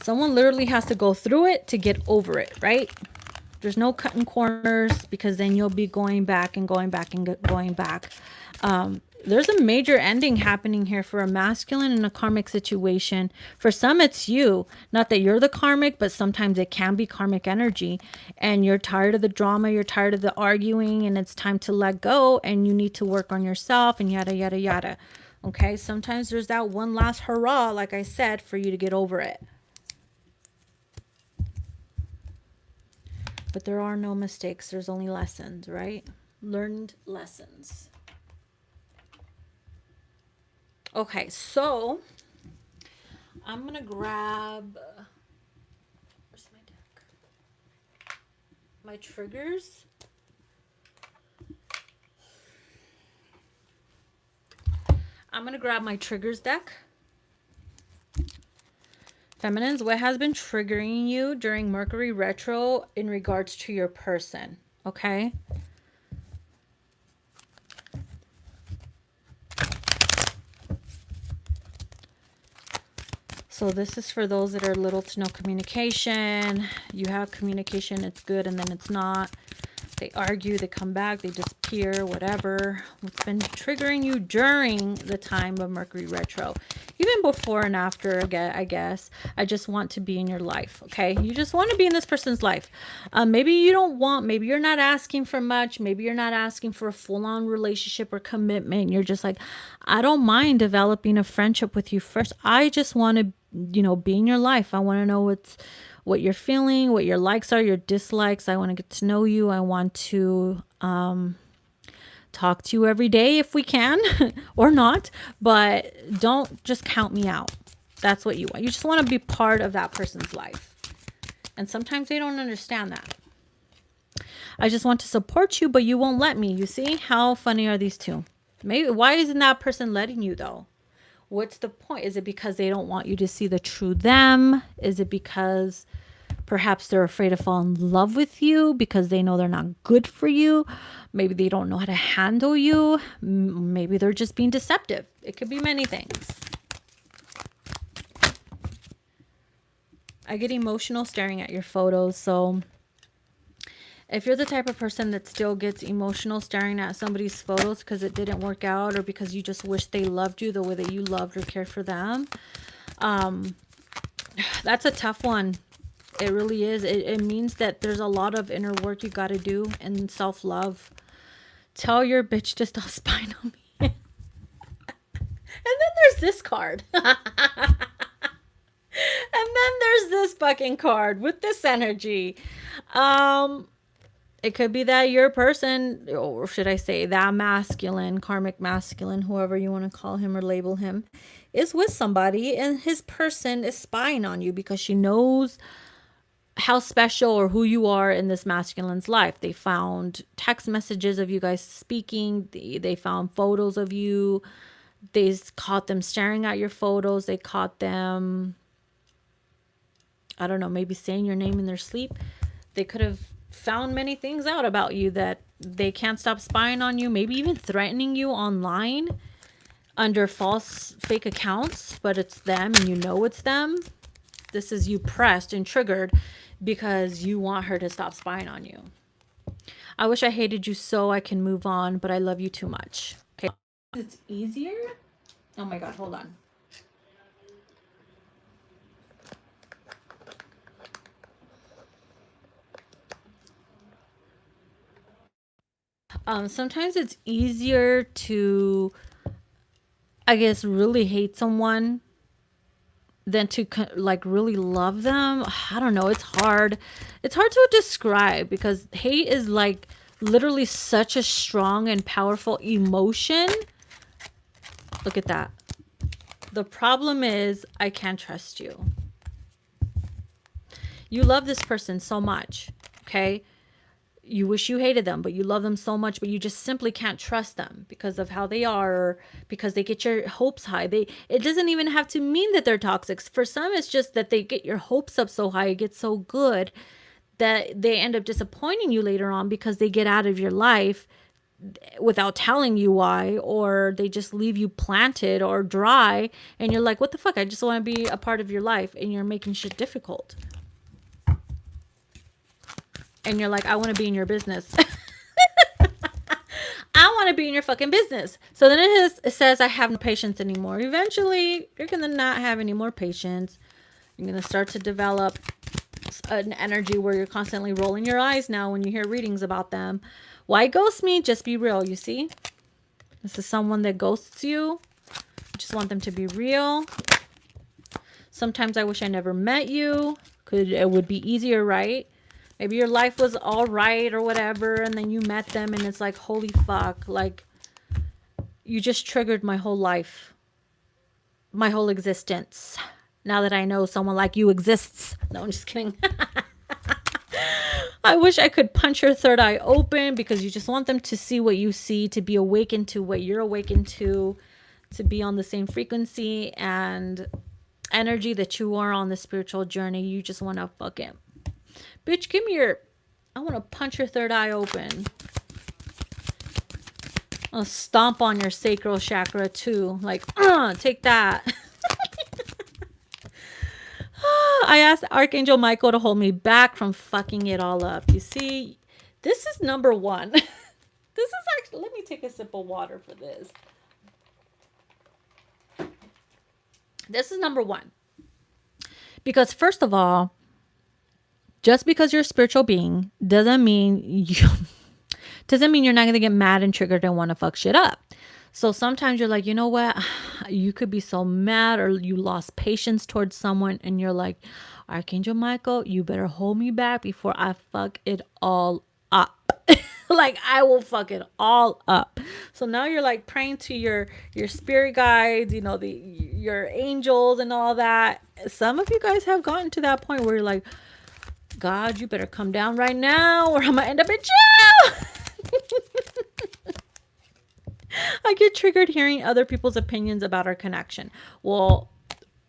Someone literally has to go through it to get over it, right? There's no cutting corners, because then you'll be going back and going back and going back. There's a major ending happening here for a masculine in a karmic situation. For some, it's you. Not that you're the karmic, but sometimes it can be karmic energy. And you're tired of the drama. You're tired of the arguing. And it's time to let go. And you need to work on yourself and yada, yada, yada. Okay? Sometimes there's that one last hurrah, like I said, for you to get over it. But there are no mistakes. There's only lessons, right? Learned lessons. Okay, so I'm going to grab, where's my deck? My triggers. I'm going to grab my triggers deck. Feminines, what has been triggering you during Mercury retro in regards to your person? Okay. So this is for those that are little to no communication. You have communication, it's good, and then it's not. They argue, they come back, they disappear, whatever. What's been triggering you during the time of Mercury retro? Even before and after, I guess. I just want to be in your life, okay? You just want to be in this person's life. Maybe you don't want, maybe you're not asking for much. Maybe you're not asking for a full-on relationship or commitment. You're just like, I don't mind developing a friendship with you first. I just want to, be in your life. I want to know what you're feeling, what your likes are, your dislikes. I want to get to know you. I want to talk to you every day if we can or not, but don't just count me out. That's what you want. You just want to be part of that person's life. And sometimes they don't understand that. I just want to support you, but you won't let me. You see? How funny are these two? Maybe why isn't that person letting you though? What's the point? Is it because they don't want you to see the true them? Is it because perhaps they're afraid to fall in love with you because they know they're not good for you? Maybe they don't know how to handle you. Maybe they're just being deceptive. It could be many things. I get emotional staring at your photos. So if you're the type of person that still gets emotional staring at somebody's photos because it didn't work out or because you just wish they loved you the way that you loved or cared for them, that's a tough one. It really is. It means that there's a lot of inner work you got to do and self-love. Tell your bitch to stop spying on me. And then there's this card. And then there's this fucking card with this energy. It could be that your person, or should I say that masculine, karmic masculine, whoever you want to call him or label him, is with somebody and his person is spying on you because she knows how special or who you are in this masculine's life. They found text messages of you guys speaking. They found photos of you. They caught them staring at your photos. They caught them, I don't know, maybe saying your name in their sleep. They could have found many things out about you that they can't stop spying on you, maybe even threatening you online under false fake accounts, but it's them and you know it's them. This is you pressed and triggered because you want her to stop spying on you. I wish I hated you so I can move on, but I love you too much. Okay. It's easier. Oh my God, hold on. Sometimes it's easier to, I guess, really hate someone than to like really love them. I don't know. It's hard. It's hard to describe because hate is like literally such a strong and powerful emotion. Look at that. The problem is I can't trust you. You love this person so much. Okay. You wish you hated them, but you love them so much, but you just simply can't trust them because of how they are, or because they get your hopes high. It doesn't even have to mean that they're toxic. For some, it's just that they get your hopes up so high, it gets so good that they end up disappointing you later on because they get out of your life without telling you why, or they just leave you planted or dry, and you're like, what the fuck? I just want to be a part of your life, and you're making shit difficult. And you're like, I want to be in your business. I want to be in your fucking business. So then it says, I have no patience anymore. Eventually, you're going to not have any more patience. You're going to start to develop an energy where you're constantly rolling your eyes now when you hear readings about them. Why ghost me? Just be real, you see? This is someone that ghosts you. You just want them to be real. Sometimes I wish I never met you. It would be easier, right? Maybe your life was all right or whatever, and then you met them, and it's like, holy fuck, like, you just triggered my whole life, my whole existence. Now that I know someone like you exists. No, I'm just kidding. I wish I could punch your third eye open because you just want them to see what you see, to be awakened to what you're awakened to be on the same frequency and energy that you are on the spiritual journey. You just want to fucking... Bitch, give me your... I want to punch your third eye open. I'll stomp on your sacral chakra too. Like, take that. I asked Archangel Michael to hold me back from fucking it all up. You see, This is number one. This is actually, let me take a sip of water for this. This is number one. Because first of all, just because you're a spiritual being doesn't mean you're not going to get mad and triggered and want to fuck shit up. So sometimes you're like, you know what? You could be so mad or you lost patience towards someone and you're like, Archangel Michael, you better hold me back before I fuck it all up. Like I will fuck it all up. So now you're like praying to your spirit guides, you know, your angels and all that. Some of you guys have gotten to that point where you're like, God, you better come down right now or I'm gonna end up in jail. I get triggered hearing other people's opinions about our connection. Well,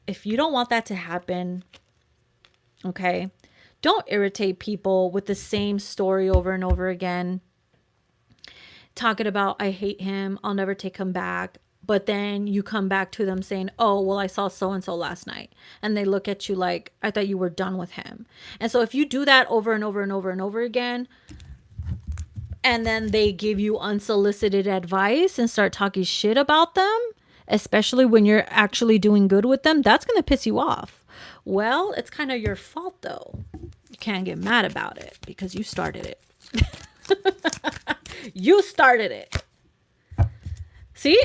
if you don't want that to happen, okay, don't irritate people with the same story over and over again. Talking about, I hate him, I'll never take him back. But then you come back to them saying, oh, well, I saw so-and-so last night. And they look at you like, I thought you were done with him. And so if you do that over and over and over and over again, and then they give you unsolicited advice and start talking shit about them, especially when you're actually doing good with them, that's going to piss you off. Well, it's kind of your fault, though. You can't get mad about it because you started it. You started it. See?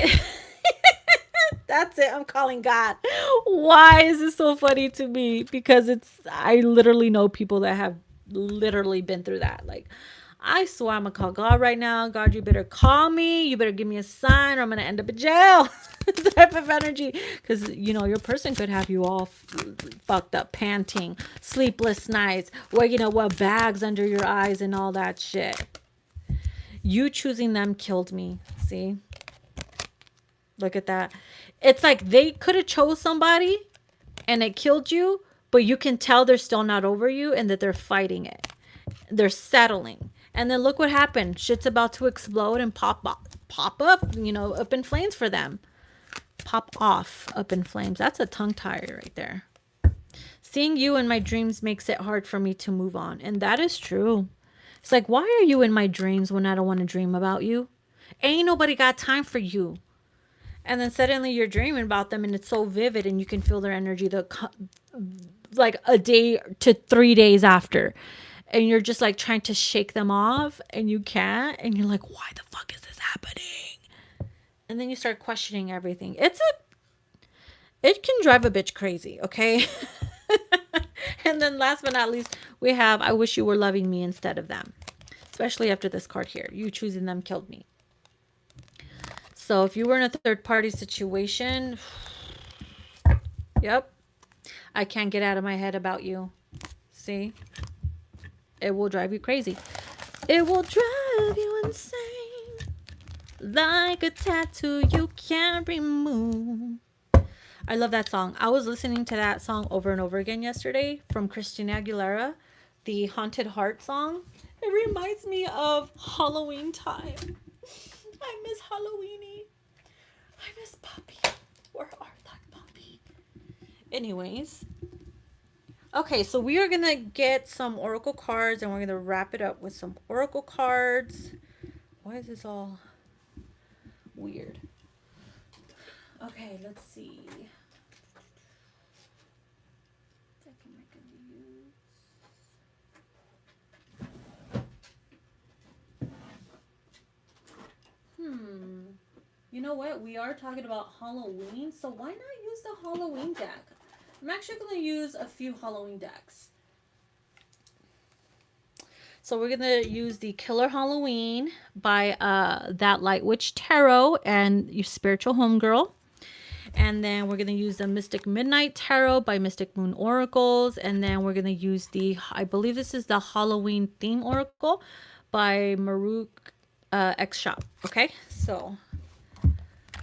That's it. I'm calling God. Why is this so funny to me? Because I literally know people that have literally been through that. Like, I swear I'm going to call God right now. God, you better call me. You better give me a sign or I'm going to end up in jail. Type of energy. Because, you know, your person could have you all fucked up, panting, sleepless nights, waking up with bags under your eyes and all that shit. You choosing them killed me. See? Look at that. It's like they could have chose somebody and it killed you, but you can tell they're still not over you and that they're fighting it. They're settling. And then look what happened. Shit's about to explode and pop up, you know, up in flames for them. Pop off up in flames. That's a tongue tie right there. Seeing you in my dreams makes it hard for me to move on. And that is true. It's like, why are you in my dreams when I don't want to dream about you? Ain't nobody got time for you. And then suddenly you're dreaming about them and it's so vivid and you can feel their energy like a day to 3 days after. And you're just like trying to shake them off and you can't. And you're like, why the fuck is this happening? And then you start questioning everything. It can drive a bitch crazy, okay? And then last but not least, we have, I wish you were loving me instead of them. Especially after this card here. You choosing them killed me. So if you were in a third party situation, yep, I can't get out of my head about you. See? It will drive you crazy. It will drive you insane. Like a tattoo you can't remove. I love that song. I was listening to that song over and over again yesterday from Christina Aguilera, the Haunted Heart song. It reminds me of Halloween time. I miss Halloweeny. I miss Puppy. Where are that Puppy? Anyways. Okay, so we are going to get some oracle cards and we're going to wrap it up with some oracle cards. Why is this all weird? Okay, let's see. You know what? We are talking about Halloween, so why not use the Halloween deck? I'm actually going to use a few Halloween decks. So we're going to use the Killer Halloween by That Light Witch Tarot and your Spiritual Homegirl. And then we're going to use the Mystic Midnight Tarot by Mystic Moon Oracles. And then we're going to use I believe this is the Halloween Theme Oracle by Maruk X Shop. Okay, so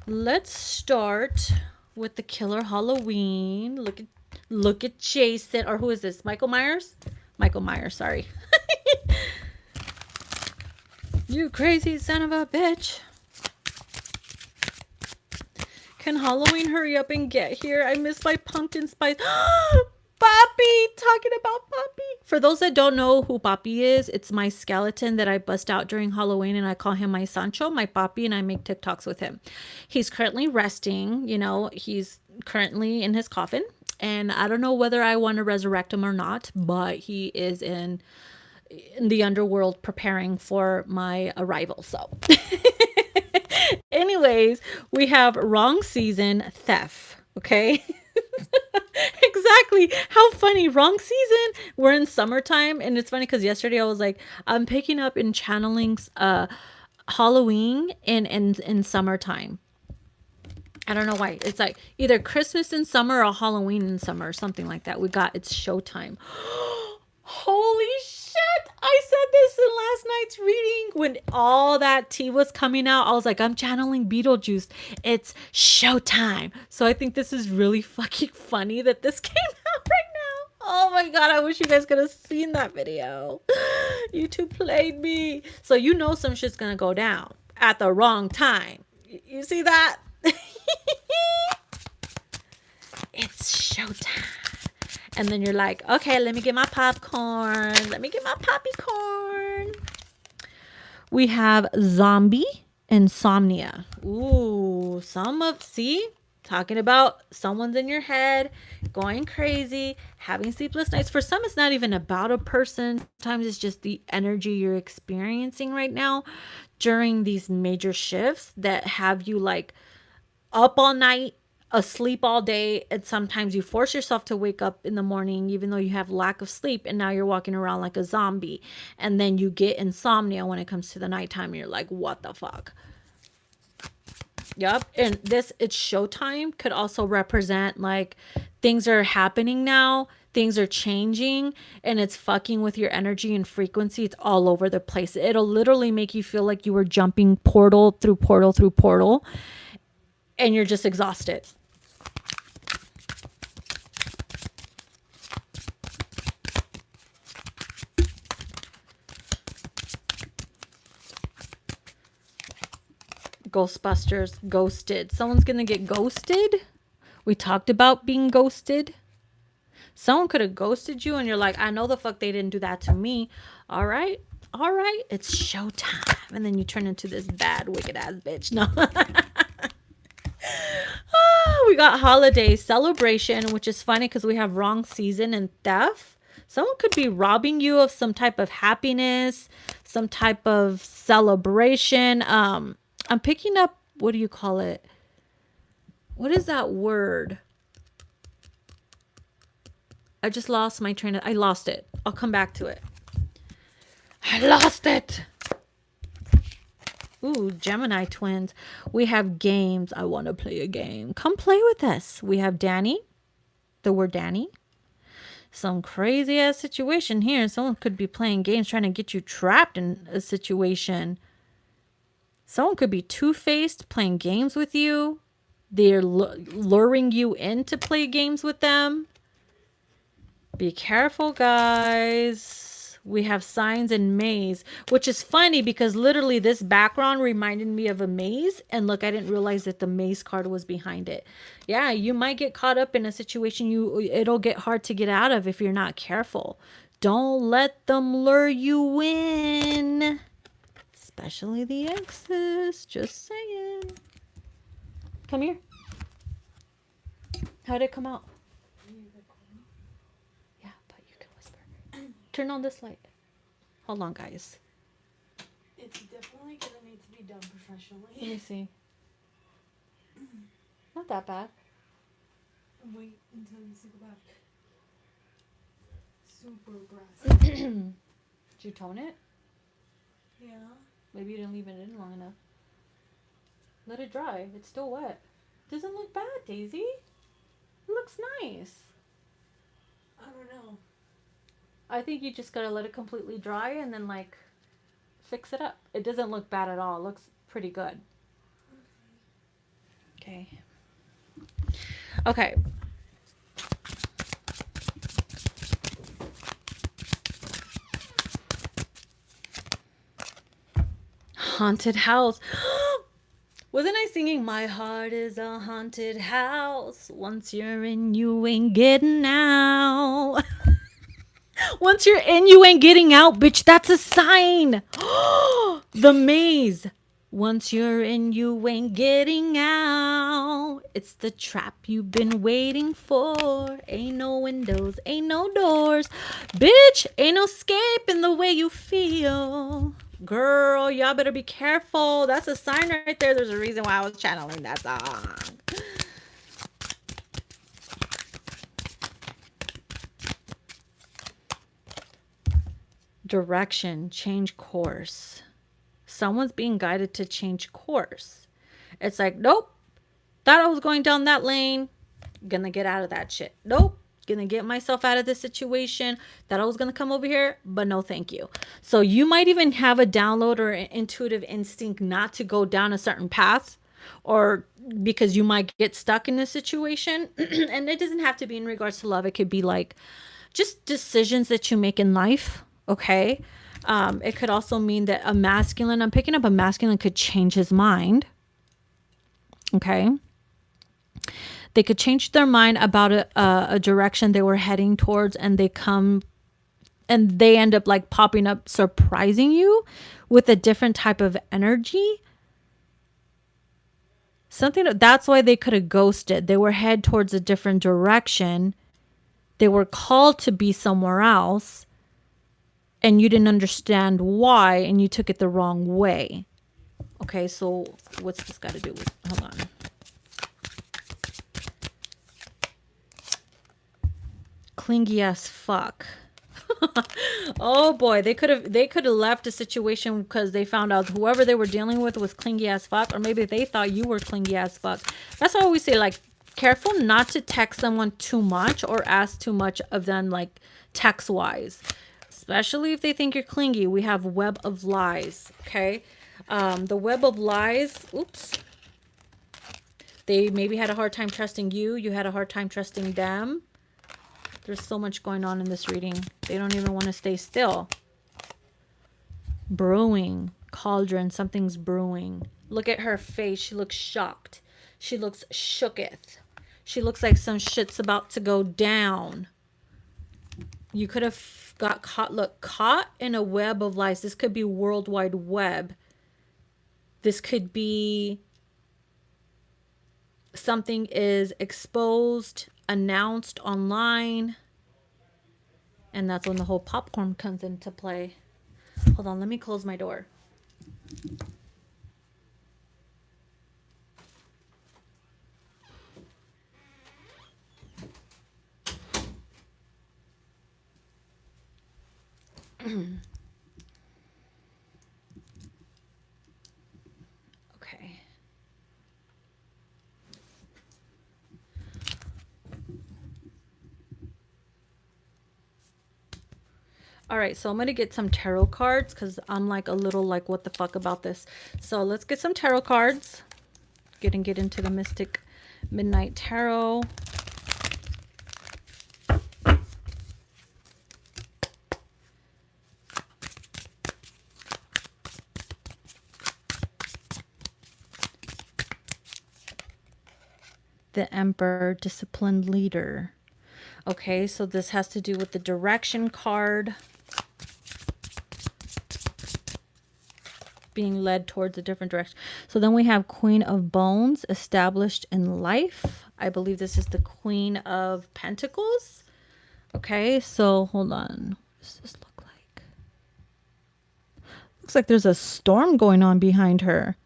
let's start with the Killer Halloween. Look at Jason, or who is this? Michael Myers? Michael Myers, sorry. You crazy son of a bitch. Can Halloween hurry up and get here? I miss my pumpkin spice. Poppy! Talking about Poppy. For those that don't know who Papi is, it's my skeleton that I bust out during Halloween, and I call him my Sancho, my Papi, and I make TikToks with him. He's currently resting, he's currently in his coffin, and I don't know whether I want to resurrect him or not, but he is in the underworld preparing for my arrival. So anyways, we have wrong season, theft. Okay. Exactly. How funny. Wrong season. We're in summertime, and it's funny because yesterday I was like, I'm picking up and channeling Halloween in summertime. I don't know why. It's like either Christmas in summer or Halloween in summer or something like that. It's showtime. Holy shit. I said this in last night's reading when all that tea was coming out. I was like, I'm channeling Beetlejuice. It's showtime. So I think this is really fucking funny that this came out right now. Oh my God. I wish you guys could have seen that video. YouTube played me. So some shit's gonna go down at the wrong time. You see that? It's showtime. And then you're like, okay, let me get my popcorn. Let me get my poppycorn. We have zombie insomnia. Ooh, talking about someone's in your head, going crazy, having sleepless nights. For some, it's not even about a person. Sometimes it's just the energy you're experiencing right now during these major shifts that have you like up all night, asleep all day, and sometimes you force yourself to wake up in the morning even though you have lack of sleep, and now you're walking around like a zombie, and then you get insomnia when it comes to the nighttime, and you're like, what the fuck? Yep. And it's showtime could also represent like things are happening now, things are changing, and it's fucking with your energy and frequency. It's all over the place. It'll literally make you feel like you were jumping portal through portal through portal, and you're just exhausted. Ghostbusters, ghosted. Someone's gonna get ghosted. We talked about being ghosted. Someone could have ghosted you, and you're like, I know the fuck they didn't do that to me. All right, it's showtime. And then you turn into this bad, wicked ass bitch. No. We got holiday celebration, which is funny because we have wrong season and theft. Someone could be robbing you of some type of happiness, some type of celebration. I'm picking up, what do you call it? What is that word? I just lost my train I lost it. I'll come back to it. I lost it. Ooh, Gemini twins. We have games. I want to play a game. Come play with us. We have Danny. The word Danny. Some crazy ass situation here. Someone could be playing games trying to get you trapped in a situation. Someone could be two-faced, playing games with you. They're luring you in to play games with them. Be careful, guys. We have signs and maze, which is funny because literally this background reminded me of a maze. And look, I didn't realize that the maze card was behind it. Yeah, you might get caught up in a situation it'll get hard to get out of if you're not careful. Don't let them lure you in. Especially the exes. Just saying. Come here. How'd it come out? Yeah, but you can whisper. Turn on this light. Hold on, guys. It's definitely gonna need to be done professionally. Let me see. Not that bad. Wait until you see the back. Super brassy. Did you tone it? Yeah. Maybe you didn't leave it in long enough. Let it dry. It's still wet. Doesn't look bad, Daisy. It looks nice. I don't know. I think you just gotta let it completely dry and then like fix it up. It doesn't look bad at all. It looks pretty good. Okay. Okay. Haunted house. Wasn't I singing My heart is a haunted house? Once you're in, you ain't getting out. Once you're in, you ain't getting out, bitch. That's a sign. The maze. Once you're in, you ain't getting out. It's the trap you've been waiting for. Ain't no windows, ain't no doors. Bitch, ain't no escaping the way you feel. Girl, y'all better be careful. That's a sign right there. There's a reason why I was channeling that song. Direction, change course. Someone's being guided to change course. It's like, nope, thought I was going down that lane. Gonna get out of that shit. Nope, gonna get myself out of this situation. Thought I was gonna come over here, but no thank you. So you might even have a download or an intuitive instinct not to go down a certain path, or because you might get stuck in a situation. And it doesn't have to be in regards to love. It could be like just decisions that you make in life. Okay. It could also mean that a masculine, I'm picking up a masculine, could change his mind. Okay. They could change their mind about a direction they were heading towards, and they end up like popping up, surprising you with a different type of energy. That's why they could have ghosted. They were head towards a different direction. They were called to be somewhere else, and you didn't understand why, and you took it the wrong way. Okay, so what's this got to do with, hold on. Clingy as fuck. Oh boy, they could have left a situation because they found out whoever they were dealing with was clingy as fuck, or maybe they thought you were clingy as fuck. That's why I always say, like, careful not to text someone too much or ask too much of them, like text wise. Especially if they think you're clingy. We have web of lies. Okay. The web of lies. Oops. They maybe had a hard time trusting you. You had a hard time trusting them. There's so much going on in this reading. They don't even want to stay still. Brewing. Cauldron. Something's brewing. Look at her face. She looks shocked. She looks shooketh. She looks like some shit's about to go down. You could have got caught in a web of lies. This could be World Wide Web. This could be something is exposed, announced online, and that's when the whole popcorn comes into play. Hold on, let me close my door. Okay. All right, so I'm going to get some tarot cards because I'm like a little like, what the fuck about this? So let's get some tarot cards. Get into the Mystic Midnight Tarot. The Emperor, disciplined leader. Okay, so this has to do with the direction card. Being led towards a different direction. So then we have Queen of Bones, established in life. I believe this is the Queen of Pentacles. Okay, so hold on. What does this look like? Looks like there's a storm going on behind her.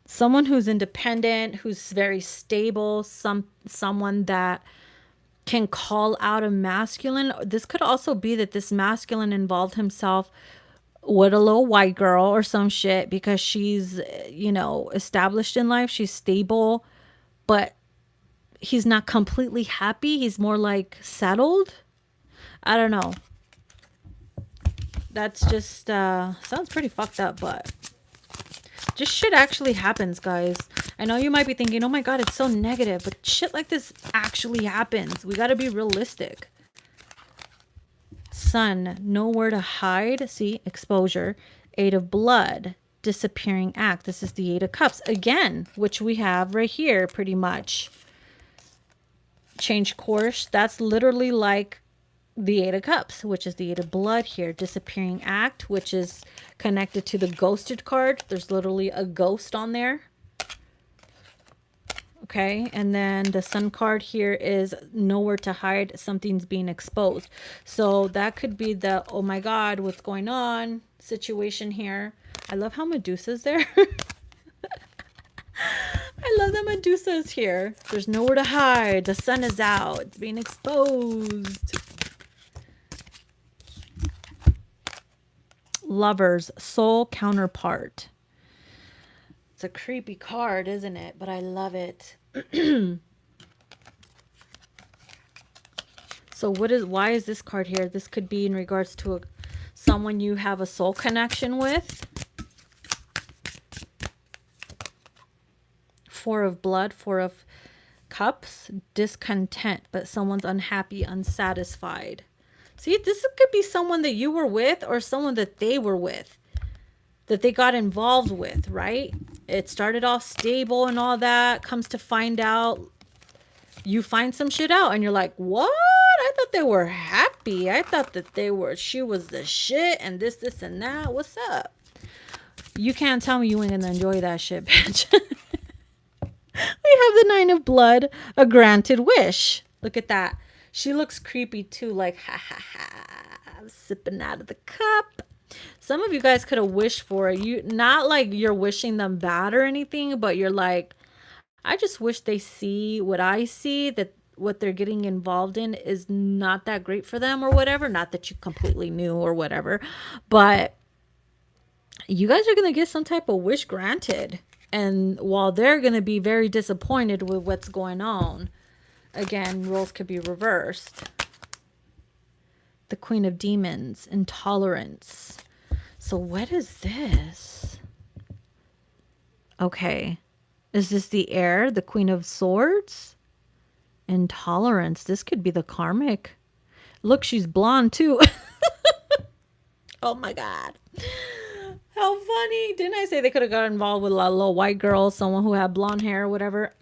Someone who's independent, who's very stable, someone that can call out a masculine. This could also be that this masculine involved himself with a little white girl or some shit because she's, you know, established in life. She's stable, but he's not completely happy. He's more like settled. I don't know. That's just, sounds pretty fucked up, but just shit actually happens, guys. I know you might be thinking, oh my God, it's so negative, but shit like this actually happens. We got to be realistic. Sun, nowhere to hide. See, exposure. Eight of Blood, disappearing act. This is the Eight of Cups again, which we have right here pretty much. Change course. That's literally like the Eight of Cups, which is the Eight of Blood here. Disappearing Act, which is connected to the Ghosted card. There's literally a ghost on there. Okay, and then the Sun card here is nowhere to hide. Something's being exposed. So that could be the, oh my God, what's going on situation here. I love how Medusa's there. I love that Medusa's here. There's nowhere to hide. The sun is out. It's being exposed. Lovers, soul counterpart. It's a creepy card, isn't it? But I love it. So why is this card here? This could be in regards to someone you have a soul connection with. Four of Blood, Four of Cups, discontent, but someone's unhappy, unsatisfied. See, this could be someone that you were with or someone that they were with, that they got involved with, right? It started off stable and all that, comes to find out, you find some shit out and you're like, what? I thought they were happy. I thought that she was the shit and this and that. What's up? You can't tell me you ain't gonna enjoy that shit, bitch. We have the Nine of Blood, a granted wish. Look at that. She looks creepy too, like, ha ha ha, I'm sipping out of the cup. Some of you guys could have wished for it. You, not like you're wishing them bad or anything, but you're like, I just wish they see what I see, that what they're getting involved in is not that great for them or whatever. Not that you completely knew or whatever, but you guys are going to get some type of wish granted. And while they're going to be very disappointed with what's going on, again, roles could be reversed. The Queen of Demons, intolerance. So what is this? Okay. Is this the Air, the Queen of Swords? Intolerance. This could be the Karmic. Look, she's blonde too. Oh my God. How funny. Didn't I say they could have got involved with a little white girl, someone who had blonde hair or whatever?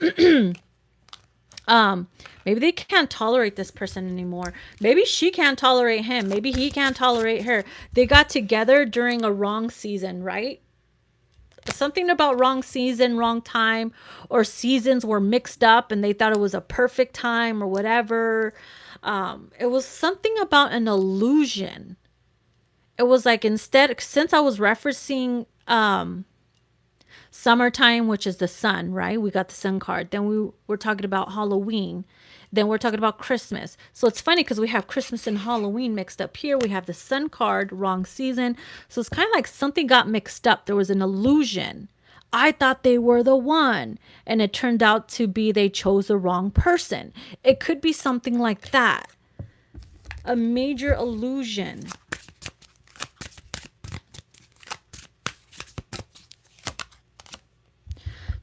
Maybe they can't tolerate this person anymore. Maybe she can't tolerate him. Maybe he can't tolerate her. They got together during a wrong season, right? Something about wrong season, wrong time, or seasons were mixed up and they thought it was a perfect time or whatever. It was something about an illusion. It was like, instead, since I was referencing summertime, which is the sun, right? We got the sun card. Then we were talking about Halloween. Then we're talking about Christmas. So it's funny because we have Christmas and Halloween mixed up here. We have the sun card, wrong season. So it's kind of like something got mixed up. There was an illusion. I thought they were the one. And it turned out to be they chose the wrong person. It could be something like that. A major illusion.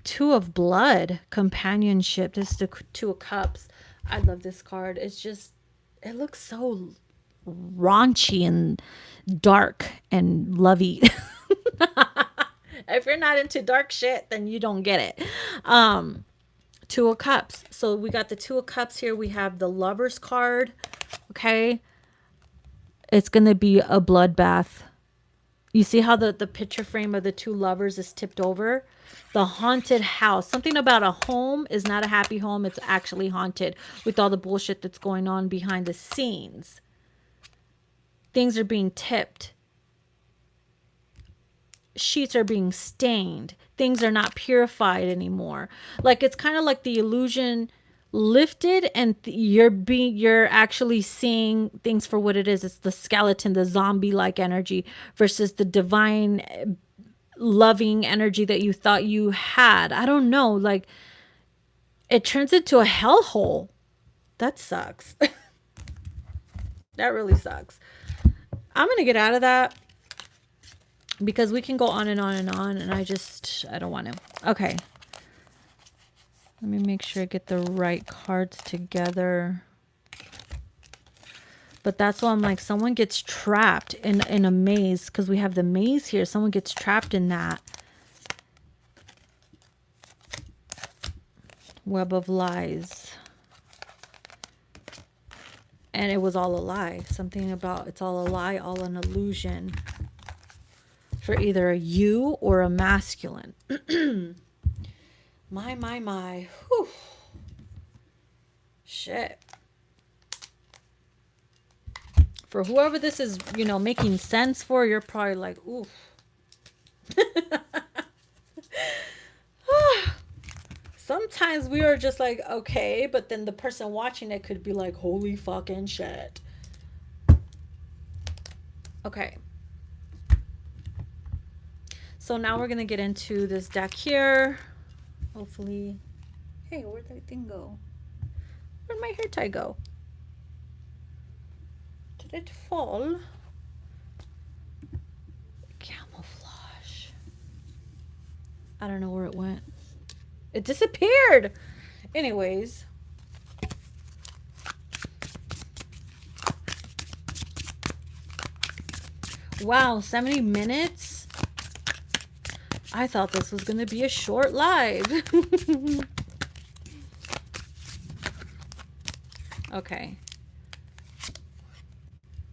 Two of Blood, companionship. This is the Two of Cups. I love this card. It's just, it looks so raunchy and dark and lovey. If you're not into dark shit, then you don't get it. Two of Cups. So we got the Two of Cups here. We have the Lovers card. Okay. It's going to be a bloodbath. You see how the picture frame of the two lovers is tipped over? The haunted house. Something about a home is not a happy home. It's actually haunted with all the bullshit that's going on behind the scenes. Things are being tipped. Sheets are being stained. Things are not purified anymore. Like, it's kind of like the illusion lifted and you're actually seeing things for what it is. It's the skeleton, the zombie like energy versus the divine loving energy that you thought you had. I don't know, like, it turns into a hellhole. That sucks. That really sucks. I'm gonna get out of that because we can go on and on and on, and I don't want to. Okay, let me make sure I get the right cards together. But that's why I'm like, someone gets trapped in a maze, because we have the maze here. Someone gets trapped in that web of lies. And it was all a lie. Something about it's all a lie, all an illusion for either a you or a masculine. My. Whew. Shit. For whoever this is, you know, making sense for, you're probably like, oof. Sometimes we are just like, okay, but then the person watching it could be like, holy fucking shit. Okay. So now we're going to get into this deck here. Hopefully. Hey, where'd that thing go? Where'd my hair tie go? Did it fall? Camouflage. I don't know where it went. It disappeared. Anyways. Wow, 70 minutes? I thought this was going to be a short live. Okay.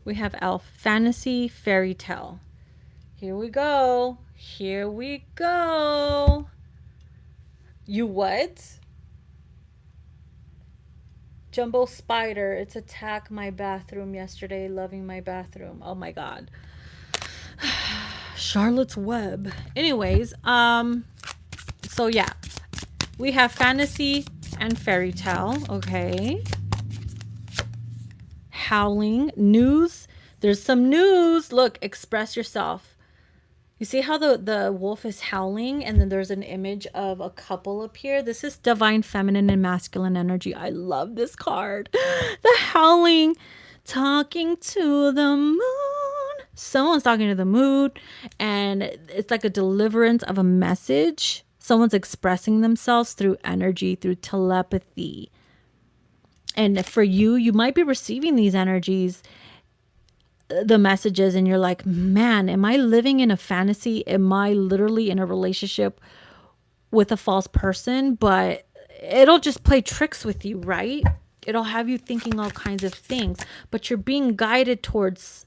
We have elf, fantasy, fairy tale. Here we go. Here we go. You what? Jumbo spider. It's attacked my bathroom yesterday. Loving my bathroom. Oh my god. Charlotte's Web. Anyways, so yeah. We have fantasy and fairy tale. Okay. Howling. News. There's some news. Look, express yourself. You see how the wolf is howling and then there's an image of a couple up here? This is divine feminine and masculine energy. I love this card. The howling. Talking to the moon. Someone's talking to the moon and it's like a deliverance of a message. Someone's expressing themselves through energy, through telepathy. And for you, you might be receiving these energies, the messages, and you're like, man, am I living in a fantasy? Am I literally in a relationship with a false person? But it'll just play tricks with you, right? It'll have you thinking all kinds of things, but you're being guided towards,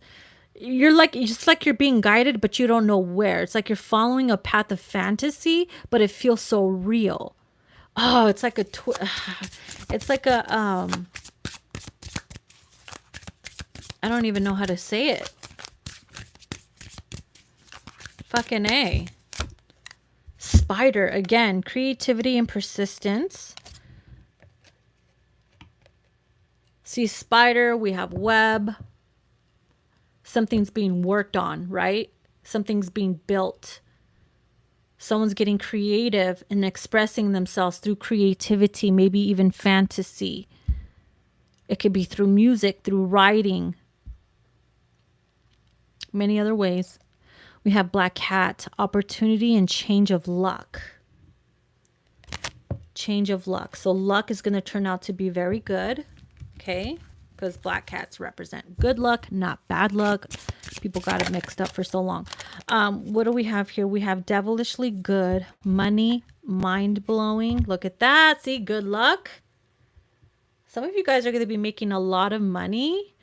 just like you're being guided, but you don't know where. It's like you're following a path of fantasy, but it feels so real. Oh, it's like it's like a, I don't even know how to say it. Fucking A. Spider, again, creativity and persistence. See, spider, we have web. Something's being worked on, right? Something's being built. Someone's getting creative and expressing themselves through creativity, maybe even fantasy. It could be through music, through writing. Many other ways. We have black cat, opportunity and change of luck. Change of luck. So luck is going to turn out to be very good. Okay. Because black cats represent good luck, not bad luck. People got it mixed up for so long. What do we have here? We have devilishly good, money, mind-blowing. Look at that. See, good luck. Some of you guys are going to be making a lot of money,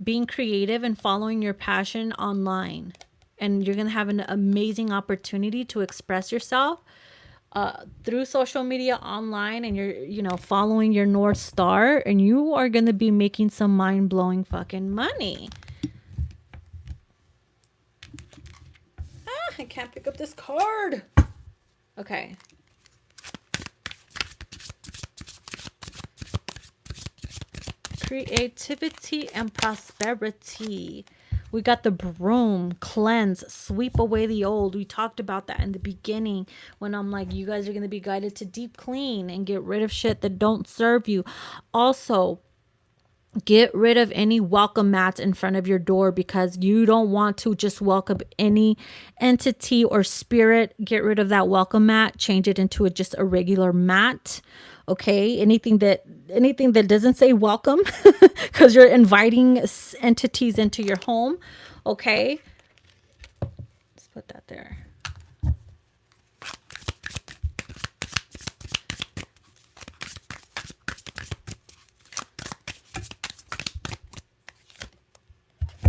being creative and following your passion online. And you're going to have an amazing opportunity to express yourself through social media online, and you're, following your North Star, and you are going to be making some mind-blowing fucking money. I can't pick up this card. Okay. Creativity and prosperity. We got the broom, cleanse, sweep away the old. We talked about that in the beginning when I'm like, you guys are going to be guided to deep clean and get rid of shit that don't serve you. Also, get rid of any welcome mats in front of your door because you don't want to just welcome any entity or spirit. Get rid of that welcome mat. Change it into just a regular mat. Okay, anything that doesn't say welcome because you're inviting entities into your home. Okay, let's put that there.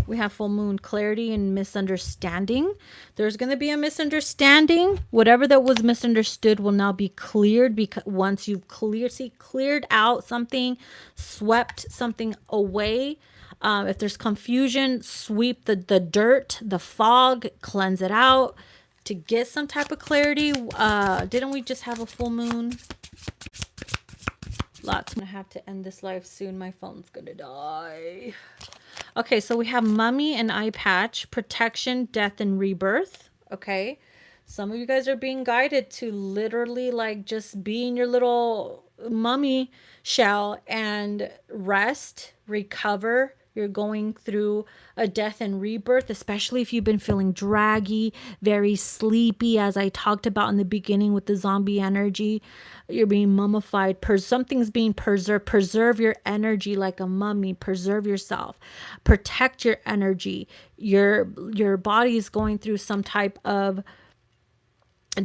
We have full moon clarity and misunderstanding. There's going to be a misunderstanding. Whatever that was misunderstood will now be cleared, because once you've cleared out something, swept something away. If there's confusion, sweep the dirt, the fog, cleanse it out to get some type of clarity. Didn't we just have a full moon? Lots. I'm gonna have to end this live soon. My phone's gonna die. Okay, so we have mummy and eye patch, protection, death, and rebirth. Okay, some of you guys are being guided to literally like just be in your little mummy shell and rest, recover. You're going through a death and rebirth, especially if you've been feeling draggy, very sleepy, as I talked about in the beginning with the zombie energy. You're being mummified. Something's being preserved. Preserve your energy like a mummy. Preserve yourself. Protect your energy. Your body is going through some type of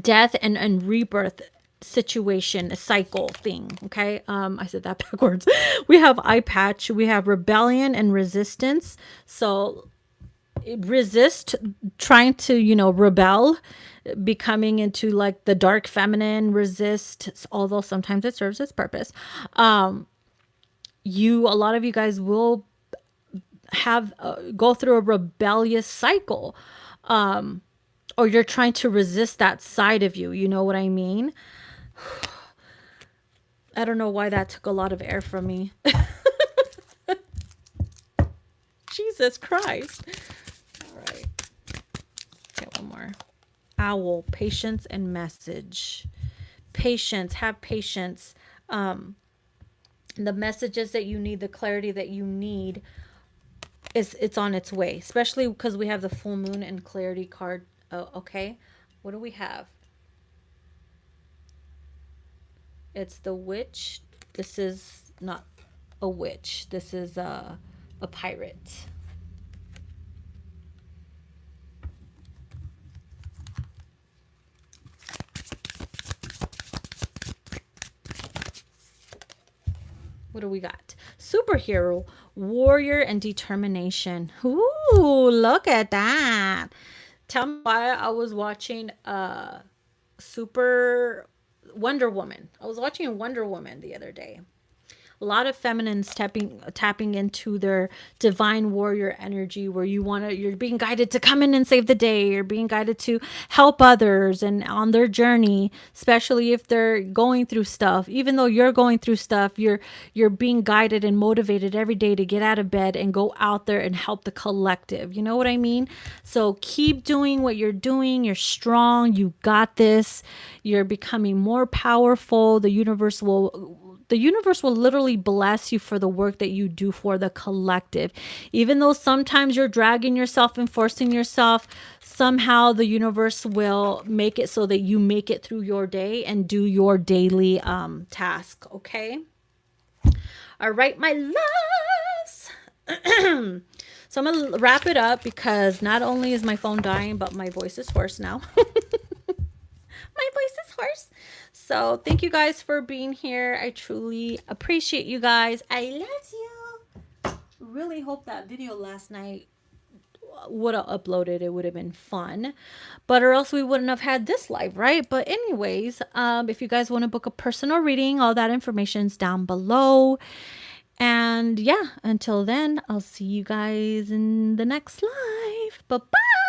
death and rebirth situation, a cycle thing. Okay. I said that backwards. We have eye patch, we have rebellion and resistance. So resist, trying to, rebel, becoming into like the dark feminine, resist, although sometimes it serves its purpose. A lot of you guys will have go through a rebellious cycle. Or you're trying to resist that side of you. You know what I mean? I don't know why that took a lot of air from me. Jesus Christ. All right. Okay, one more. Owl, patience and message. Patience, have patience. The messages that you need, the clarity that you need, it's on its way, especially because we have the full moon and clarity card. Oh, okay. What do we have? It's the witch. This is not a witch. This is a pirate. What do we got? Superhero, warrior, and determination. Ooh, look at that. Tell me why I was watching Super Wonder Woman. I was watching Wonder Woman the other day. A lot of feminines tapping into their divine warrior energy, where you're being guided to come in and save the day. You're being guided to help others and on their journey, especially if they're going through stuff. Even though you're going through stuff, you're being guided and motivated every day to get out of bed and go out there and help the collective. You know what I mean? So keep doing what you're doing. You're strong. You got this. You're becoming more powerful. The universe will literally bless you for the work that you do for the collective. Even though sometimes you're dragging yourself and forcing yourself, somehow the universe will make it so that you make it through your day and do your daily task. Okay. All right, my loves. So I'm going to wrap it up, because not only is my phone dying, but my voice is hoarse now. My voice is hoarse. So thank you guys for being here. I truly appreciate you guys. I love you. Really hope that video last night would have uploaded. It would have been fun, or else we wouldn't have had this live, right? But anyways, if you guys want to book a personal reading, all that information's down below. And yeah, until then, I'll see you guys in the next live. Bye-bye.